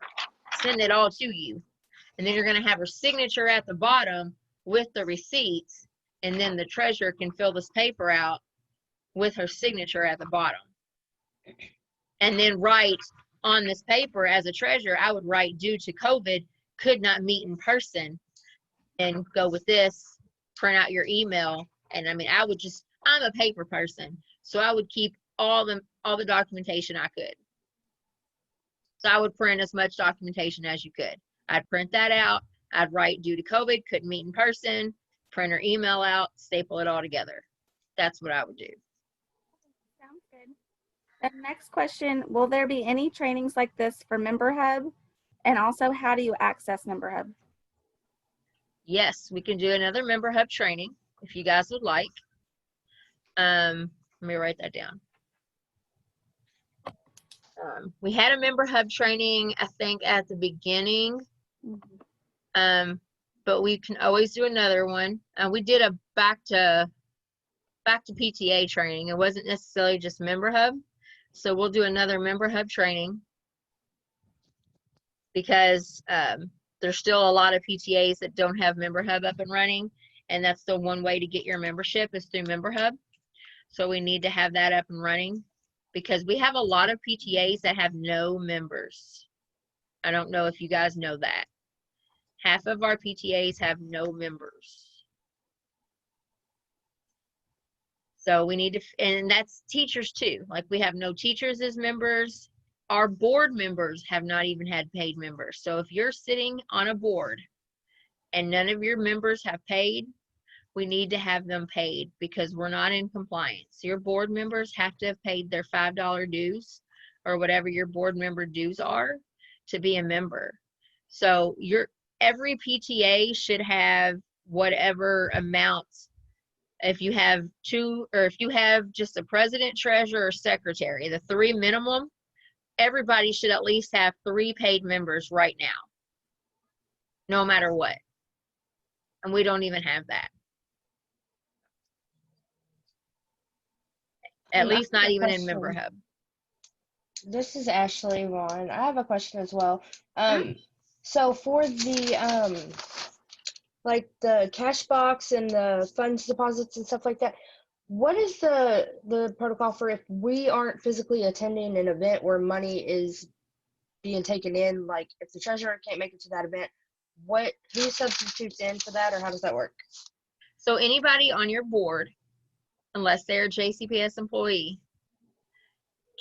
send it all to you. And then you're going to have her signature at the bottom with the receipts, and then the treasurer can fill this paper out with her signature at the bottom. And then write on this paper, as a treasurer, I would write, due to COVID, could not meet in person, and go with this, print out your email. And I mean, I'm a paper person, so I would keep all the documentation I could. So I would print as much documentation as you could. I'd print that out. I'd write, due to COVID, couldn't meet in person, print her email out, staple it all together. That's what I would do. Sounds good. The next question, will there be any trainings like this for Member Hub? And also, how do you access Member Hub? Yes, we can do another Member Hub training if you guys would like. Let me write that down. We had a Member Hub training, I think, at the beginning. But we can always do another one. We did a back to PTA training. It wasn't necessarily just Member Hub. So we'll do another Member Hub training, because there's still a lot of PTAs that don't have Member Hub up and running, and that's the one way to get your membership is through Member Hub. So we need to have that up and running, because we have a lot of PTAs that have no members. I don't know if you guys know that. Half of our PTAs have no members. So we need to, and that's teachers too. Like, we have no teachers as members. Our board members have not even had paid members. So if you're sitting on a board and none of your members have paid, we need to have them paid because we're not in compliance. Your board members have to have paid their $5 dues or whatever your board member dues are to be a member. So every PTA should have whatever amounts. If you have two, or if you have just a president, treasurer, or secretary, the 3 minimum, everybody should at least have 3 paid members right now, no matter what. And we don't even have that. At least not even in Member Hub. This is Ashley Vaughn. I have a question as well. So for the like the cash box and the funds deposits and stuff like that, what is the protocol for if we aren't physically attending an event where money is being taken in? Like if the treasurer can't make it to that event, who substitutes in for that, or how does that work? So anybody on your board, unless they're a JCPS employee,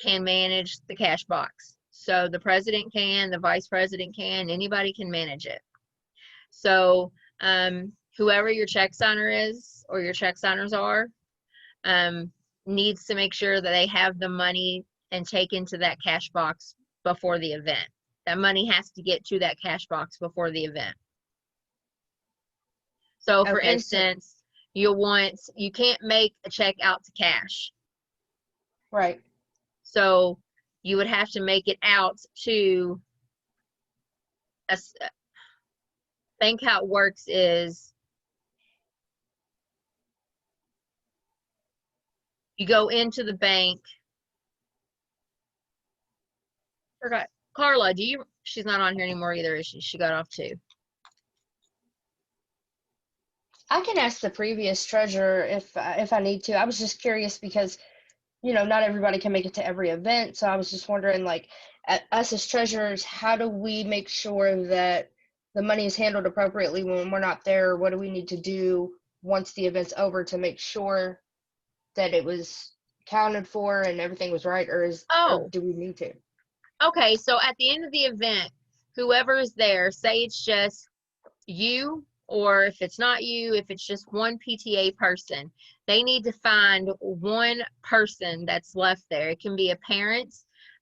can manage the cash box. So the president can, the vice president can, anybody can manage it. So whoever your check signer is or your check signers are needs to make sure that they have the money and take into that cash box before the event. That money has to get to that cash box before the event. So for instance, you can't make a check out to cash. Right. So you would have to make it out to think how it works is you go into the bank. Forgot. Carla, she's not on here anymore either, is she? She got off too. I can ask the previous treasurer if I need to. I was just curious because, not everybody can make it to every event. So I was just wondering, like, us as treasurers, how do we make sure that the money is handled appropriately when we're not there? What do we need to do once the event's over to make sure that it was accounted for and everything was right, or do we need to? Okay, so at the end of the event, whoever is there, say it's just you, or if it's not you, if it's just one PTA person, they need to find one person that's left there. It can be a parent.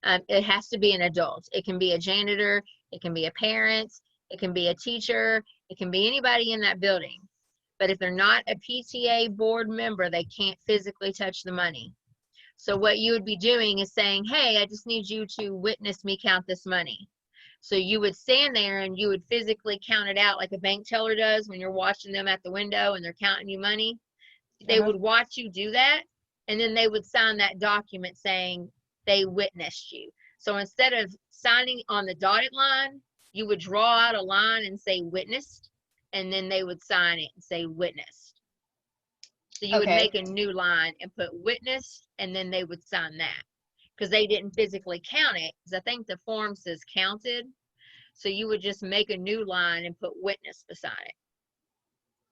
It has to be an adult. It can be a janitor. It can be a parent. It can be a teacher. It can be anybody in that building. But if they're not a PTA board member, they can't physically touch the money. So what you would be doing is saying, hey, I just need you to witness me count this money. So you would stand there and you would physically count it out like a bank teller does when you're watching them at the window and they're counting you money. They would watch you do that, and then they would sign that document saying they witnessed you. So instead of signing on the dotted line, you would draw out a line and say witnessed, and then they would sign it and say witnessed. So you would make a new line and put witnessed, and then they would sign that because they didn't physically count it, because I think the form says counted. So you would just make a new line and put witness beside it.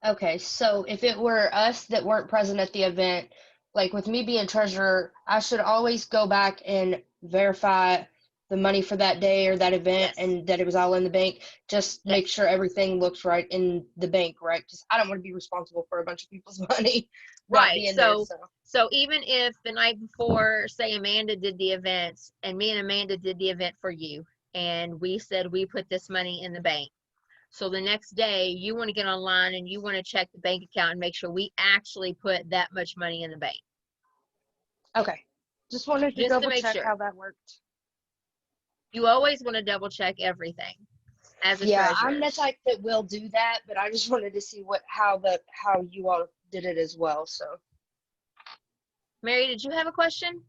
Okay, so if it were us that weren't present at the event, like with me being treasurer, I should always go back and verify the money for that day or that event, and that it was all in the bank. Just make sure everything looks right in the bank, right? Because I don't want to be responsible for a bunch of people's money. Right. So even if the night before, say Amanda did the event, and me and Amanda did the event for you, and we said we put this money in the bank. So the next day you want to get online and you want to check the bank account and make sure we actually put that much money in the bank. Okay. Just wanted to double check sure. how that worked. You always want to double check everything as a Yeah, treasurer. I'm the type that will do that, but I just wanted to see how you all did it as well. So, Mary, did you have a question?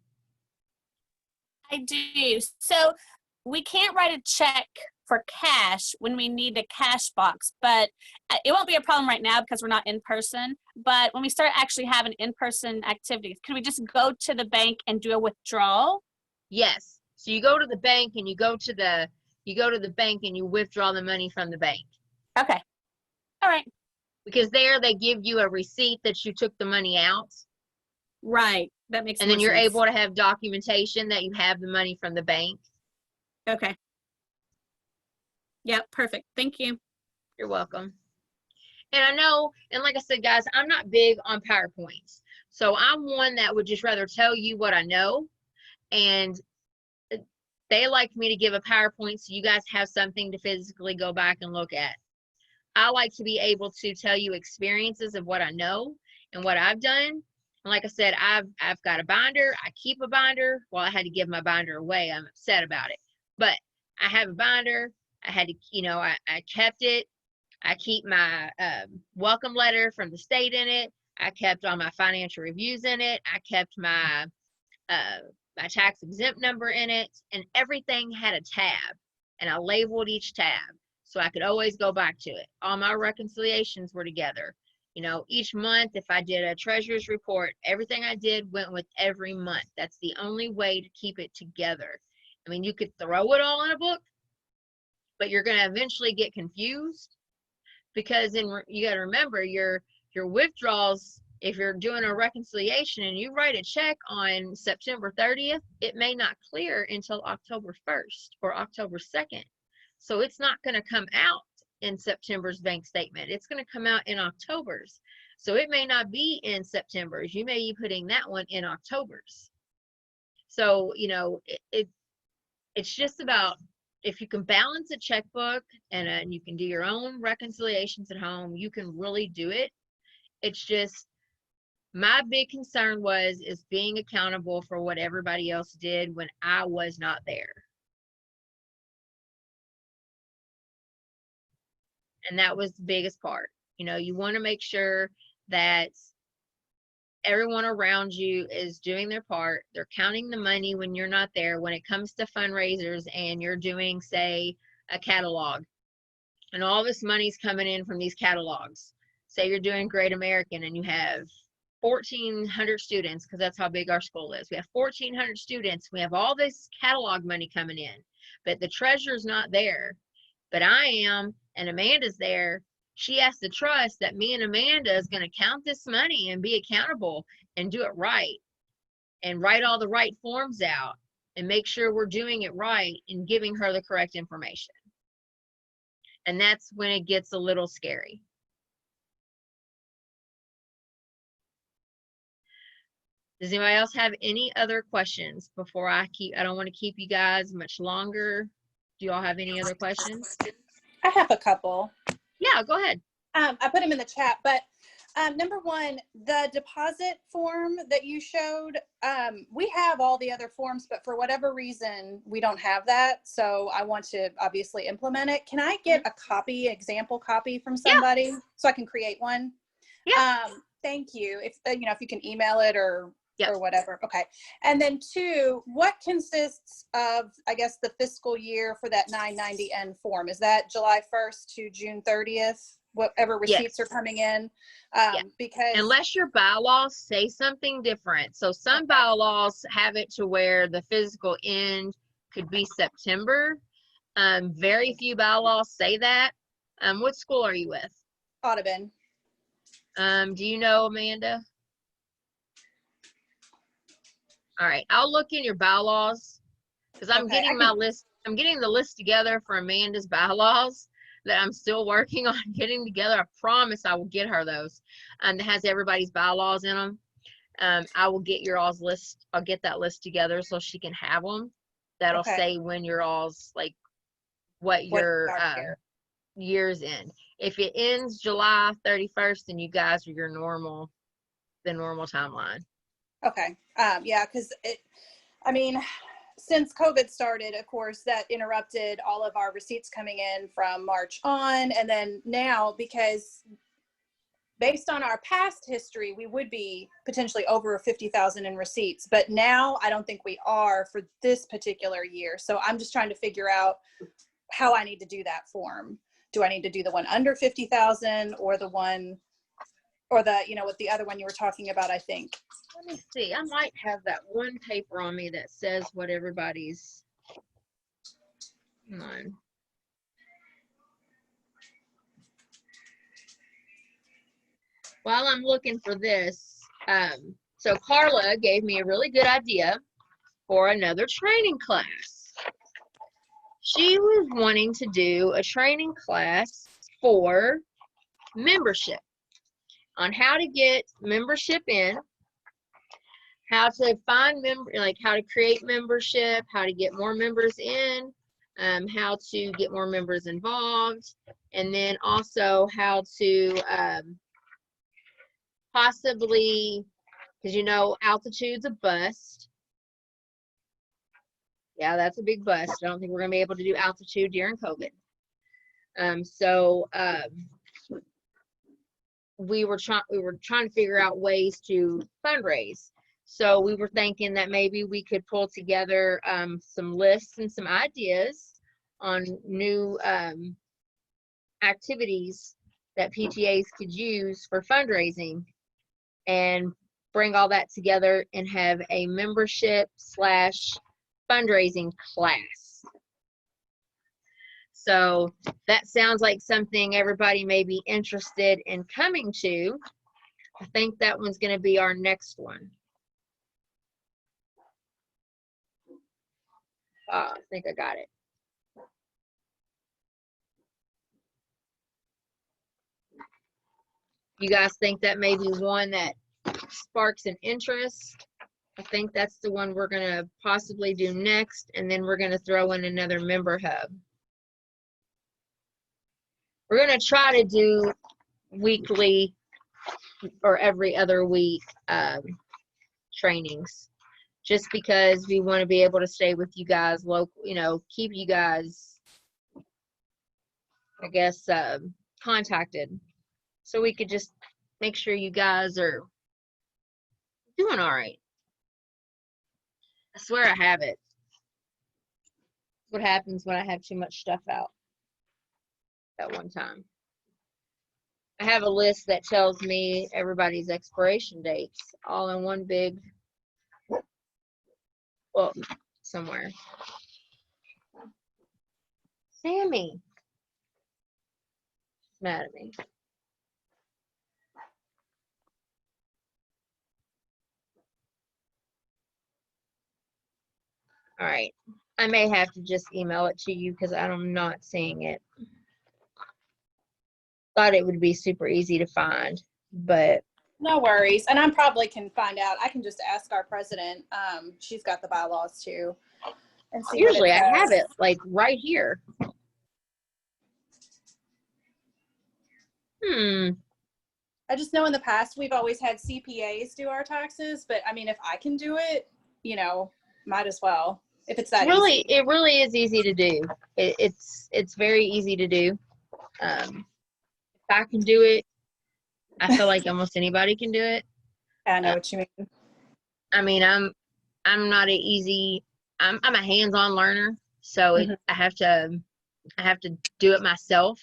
I do. So we can't write a check for cash when we need a cash box, but it won't be a problem right now because we're not in person. But when we start actually having in-person activities, can we just go to the bank and do a withdrawal? Yes. So you go to the bank and you go to the bank and you withdraw the money from the bank. Okay. All right. Because there they give you a receipt that you took the money out. Right. That makes sense. And then you're able to have documentation that you have the money from the bank. Okay. Yep, perfect. Thank you. You're welcome. And I know, and like I said, guys, I'm not big on PowerPoints. So I'm one that would just rather tell you what I know. And they like me to give a PowerPoint so you guys have something to physically go back and look at. I like to be able to tell you experiences of what I know and what I've done. And like I said, I've got a binder. I keep a binder. Well, I had to give my binder away. I'm upset about it. But I have a binder. I had to, you know, I kept it. I keep my welcome letter from the state in it. I kept all my financial reviews in it. I kept my tax exempt number in it, and everything had a tab, and I labeled each tab so I could always go back to it. All my reconciliations were together. You know, each month, if I did a treasurer's report, everything I did went with every month. That's the only way to keep it together. I mean, you could throw it all in a book, but you're going to eventually get confused, because you got to remember your withdrawals. If you're doing a reconciliation and you write a check on September 30th, it may not clear until October 1st or October 2nd. So it's not going to come out in September's bank statement. It's going to come out in October's. So it may not be in September's. You may be putting that one in October's. So, you know, it's just about, if you can balance a checkbook and you can do your own reconciliations at home, you can really do it. It's just, my big concern is being accountable for what everybody else did when I was not there. And that was the biggest part. You know, you want to make sure that everyone around you is doing their part. They're counting the money when you're not there. When it comes to fundraisers and you're doing, say, a catalog, and all this money's coming in from these catalogs. Say you're doing Great American and you have 1,400 students, because that's how big our school is. We have 1,400 students. We have all this catalog money coming in, but the treasurer's not there. But I am, and Amanda's there. She has to trust that me and Amanda is going to count this money and be accountable and do it right, and write all the right forms out and make sure we're doing it right and giving her the correct information. And that's when it gets a little scary. Does anybody else have any other questions before I don't want to keep you guys much longer. Do you all have any other questions? I have a couple. Yeah, go ahead. I put them in the chat, but number one, the deposit form that you showed, we have all the other forms, but for whatever reason, we don't have that. So I want to obviously implement it. Can I get a copy, example copy from somebody so I can create one? Yeah. Thank you. If you know, if you can email it or whatever. Okay. And then two, what consists of, I guess, the fiscal year for that 990N form? Is that July 1st to June 30th? Whatever receipts are coming in, because unless your bylaws say something different. So some bylaws have it to where the physical end could be September. Very few bylaws say that. What school are you with? Audubon. Do you know, Amanda? All right, I'll look in your bylaws, because I'm getting my list. I'm getting the list together for Amanda's bylaws that I'm still working on getting together. I promise I will get her those. That has everybody's bylaws in them. I will get your all's list. I'll get that list together so she can have them. That'll say when your all's, like, what your year's end. If it ends July 31st, then you guys are the normal timeline. Okay. Yeah, because I mean, since COVID started, of course, that interrupted all of our receipts coming in from March on. And then now, because based on our past history, we would be potentially over 50,000 in receipts. But now I don't think we are for this particular year. So I'm just trying to figure out how I need to do that form. Do I need to do the one under 50,000 or the one, or the, you know, with the other one you were talking about, I think. Let me see. I might have that one paper on me that says what everybody's. Come on. While I'm looking for this, so Carla gave me a really good idea for another training class. She was wanting to do a training class for membership, on how to get membership in, how to find like how to create membership, how to get more members in, how to get more members involved, and then also how to possibly, because you know altitude's a bust. Yeah, that's a big bust. I don't think we're gonna be able to do altitude during COVID. We were trying to figure out ways to fundraise. So we were thinking that maybe we could pull together some lists and some ideas on new activities that PTAs could use for fundraising, and bring all that together and have a membership / fundraising class. So that sounds like something everybody may be interested in coming to. I think that one's going to be our next one. I think I got it. You guys think that may be one that sparks an interest? I think that's the one we're going to possibly do next, and then we're going to throw in another member hub. We're going to try to do weekly or every other week trainings, just because we want to be able to stay with you guys local, you know, keep you guys, I guess, contacted, so we could just make sure you guys are doing all right. I swear I have it. What happens when I have too much stuff out at one time? I have a list that tells me everybody's expiration dates all in one big, well, somewhere. Sammy. She's mad at me. All right. I may have to just email it to you because I'm not seeing it. Thought it would be super easy to find, but No worries. And I probably can find out. I can just ask our president. She's got the bylaws too. And see usually what I it have says. it like right here. I just know in the past we've always had CPAs do our taxes, but I mean, if I can do it, you know, might as well. If it's that Really, easy. it really is easy to do. It's very easy to do. If I can do it, I feel like almost anybody can do it. I know what you mean. I mean, I'm not an easy. I'm a hands-on learner, so I have to do it myself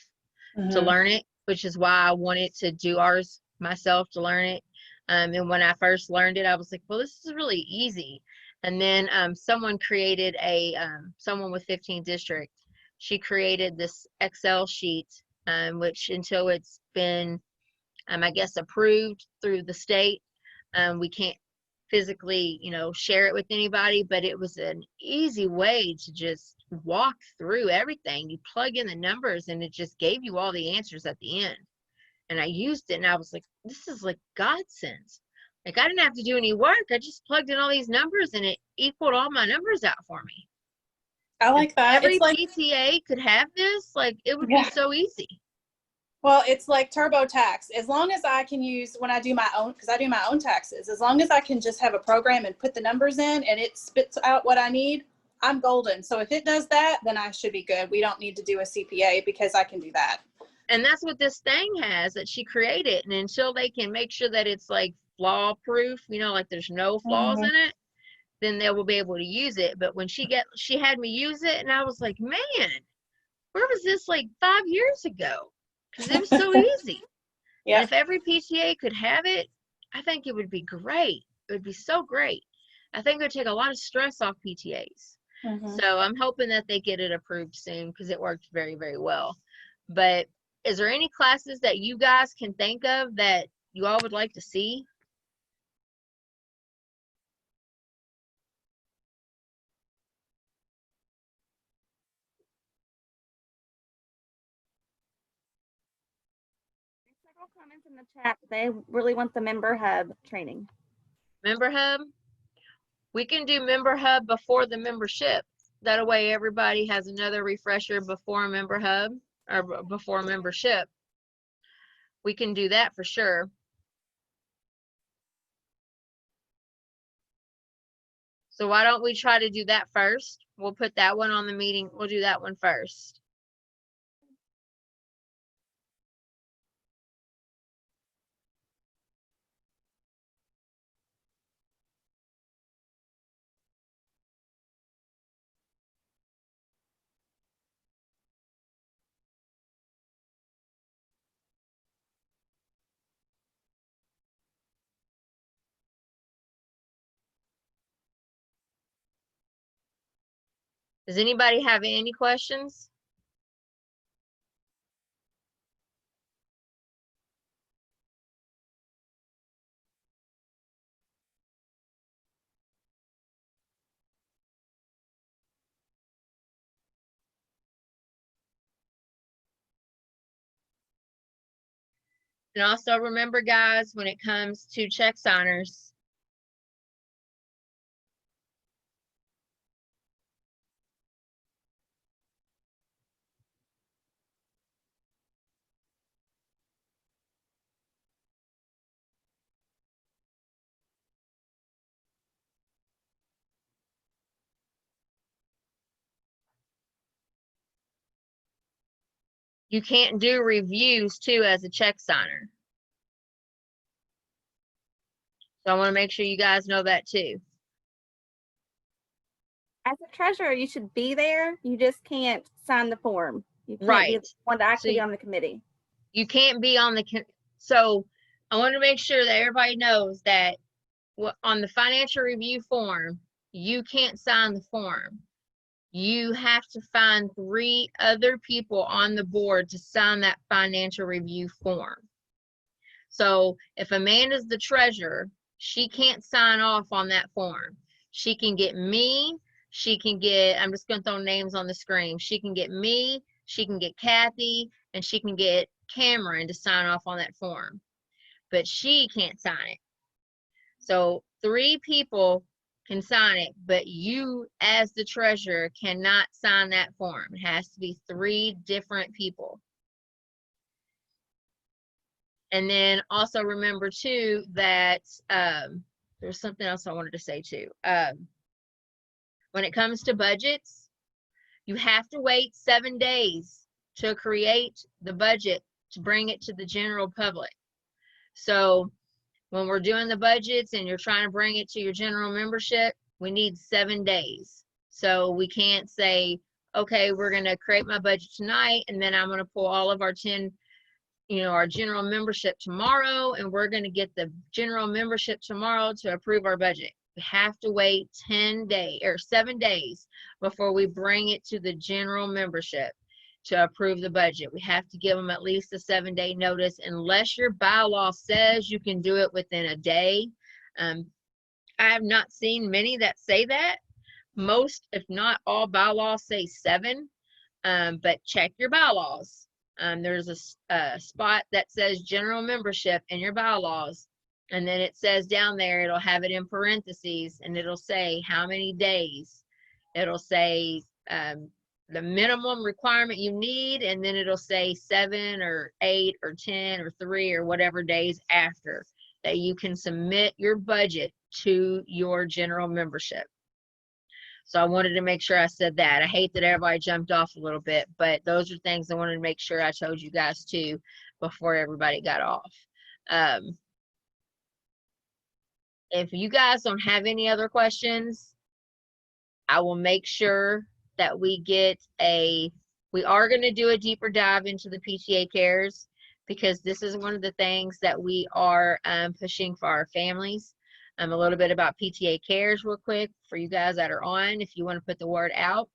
to learn it, which is why I wanted to do ours myself to learn it. And when I first learned it, I was like, well, this is really easy. And then someone created someone with 15th District, she created this Excel sheet, which until it's been, I guess, approved through the state, we can't physically, you know, share it with anybody, but it was an easy way to just walk through everything. You plug in the numbers and it just gave you all the answers at the end. And I used it and I was like, this is like godsend. Like, I didn't have to do any work. I just plugged in all these numbers and it equaled all my numbers out for me. I like that. Every It's like, PTA could have this, like, it would be so easy. well, it's like TurboTax. As long as I can use, when I do my own, because I do my own taxes, as long as I can just have a program and put the numbers in and it spits out what I need, I'm golden. So if it does that, then I should be good. We don't need to do a CPA because I can do that. And that's what this thing has that she created. And until they can make sure that it's like flaw proof, you know, like there's no flaws in it, then they will be able to use it. But when she had me use it and I was like, man, where was this like 5 years ago? Because it was so easy. Yeah. And if every PTA could have it, I think it would be great. It would be so great. I think it would take a lot of stress off PTAs. So I'm hoping that they get it approved soon because it worked very, very well. But is there any classes that you guys can think of that you all would like to see? Several comments in the chat. They really want the member hub training. Member Hub, we can do Member Hub before the membership. That way everybody has another refresher before Member Hub or before membership. We can do that for sure. So why don't we try to do that first? We'll put that one on the meeting. We'll do that one first. Does anybody have any questions? And also remember, guys, when it comes to check signers, you can't do reviews too as a check signer. So I want to make sure you guys know that too. As a treasurer, you should be there. You just can't sign the form. You can't be Right. the one to actually So be on the committee. You can't be on the, so I want to make sure that everybody knows that on the financial review form, you can't sign the form. You have to find 3 other people on the board to sign that financial review form. So if Amanda's the treasurer, she can't sign off on that form. She can get me, she can get, I'm just going to throw names on the screen. She can get me, she can get Kathy, and she can get Cameron to sign off on that form. But she can't sign it. So 3 people can sign it, but you as the treasurer cannot sign that form. It has to be 3 different people. And then also remember too that there's something else I wanted to say too. When it comes to budgets, you have to wait 7 days to create the budget to bring it to the general public. So when we're doing the budgets and you're trying to bring it to your general membership, we need 7 days. So we can't say, okay, we're going to create my budget tonight, and then I'm going to pull all of our 10, our general membership tomorrow, and we're going to get the general membership tomorrow to approve our budget. We have to wait 7 days before we bring it to the general membership to approve the budget. We have to give them at least a 7-day notice, unless your bylaw says you can do it within a day. I have not seen many that say that. Most, if not all, bylaws say 7, but check your bylaws. There's a spot that says general membership in your bylaws, and then it says down there, it'll have it in parentheses, and it'll say how many days. It'll say the minimum requirement you need, and then it'll say 7 or 8 or 10 or 3 or whatever days after that you can submit your budget to your general membership. So I wanted to make sure I said that. I hate that everybody jumped off a little bit, but those are things I wanted to make sure I told you guys too before everybody got off. If you guys don't have any other questions, I will make sure that we are going to do a deeper dive into the PTA Cares, because this is one of the things that we are pushing for our families. A little bit about PTA Cares real quick for you guys that are on, if you want to put the word out.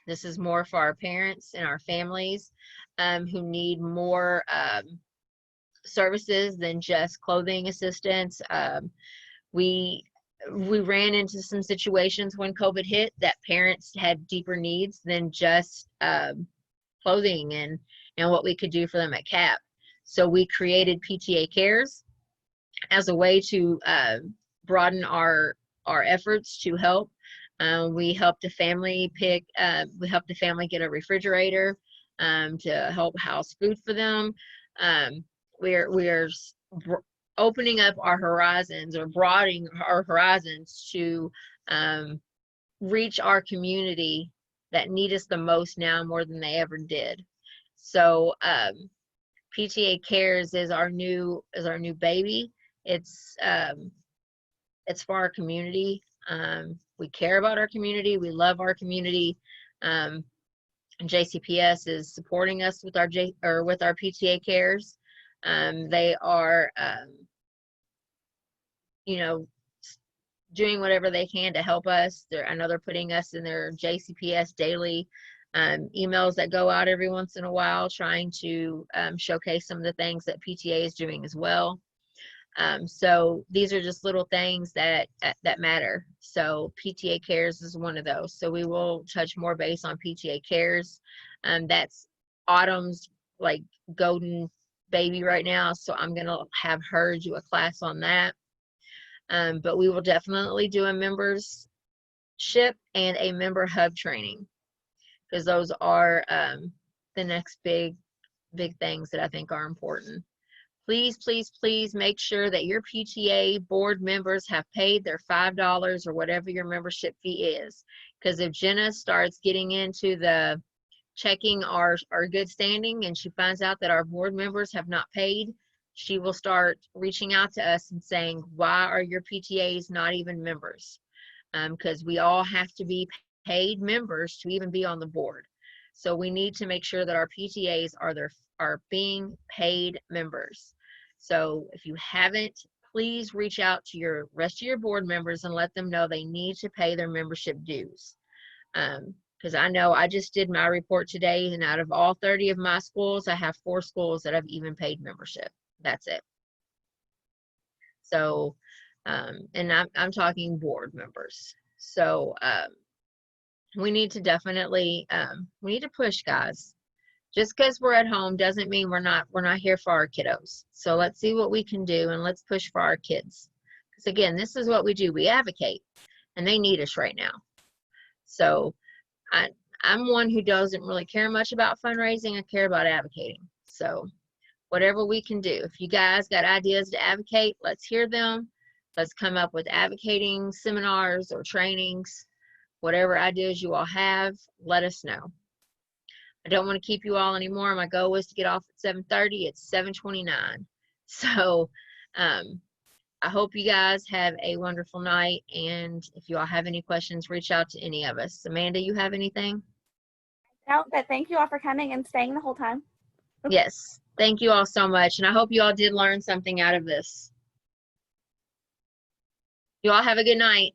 This is more for our parents and our families who need more services than just clothing assistance. We ran into some situations when COVID hit that parents had deeper needs than just clothing and what we could do for them at CAP. So we created PTA Cares as a way to broaden our efforts to help. We helped a family get a refrigerator to help house food for them. We're opening up our horizons, or broadening our horizons to reach our community that need us the most now more than they ever did. So PTA Cares is our new baby. It's for our community. We care about our community. We love our community. And JCPS is supporting us with our PTA Cares. They are, doing whatever they can to help us. I know they're putting us in their JCPS daily emails that go out every once in a while, trying to showcase some of the things that PTA is doing as well. So these are just little things that matter. So PTA Cares is one of those. So we will touch more base on PTA Cares. That's Autumn's like golden baby right now. So I'm going to have her do a class on that. But we will definitely do a membership and a member hub training, because those are the next big things that I think are important. Please, please, please make sure that your PTA board members have paid their $5 or whatever your membership fee is. Because if Jenna starts getting into the checking our good standing and she finds out that our board members have not paid, she will start reaching out to us and saying, why are your PTAs not even members? Because we all have to be paid members to even be on the board. So we need to make sure that our PTAs are being paid members. So if you haven't, please reach out to your rest of your board members and let them know they need to pay their membership dues. Because I know I just did my report today, and out of all 30 of my schools, I have 4 schools that have even paid membership. That's it. So, and I'm talking board members. So we need to definitely, we need to push, guys. Just because we're at home doesn't mean we're not here for our kiddos. So let's see what we can do, and let's push for our kids. Because again, this is what we do. We advocate, and they need us right now. So I'm one who doesn't really care much about fundraising. I care about advocating. So whatever we can do. If you guys got ideas to advocate, let's hear them. Let's come up with advocating seminars or trainings. Whatever ideas you all have, let us know. I don't want to keep you all anymore. My goal was to get off at 7:30. It's 7:29. So I hope you guys have a wonderful night. And if you all have any questions, reach out to any of us. Amanda, you have anything? No, but thank you all for coming and staying the whole time. Yes. Thank you all so much. And I hope you all did learn something out of this. You all have a good night.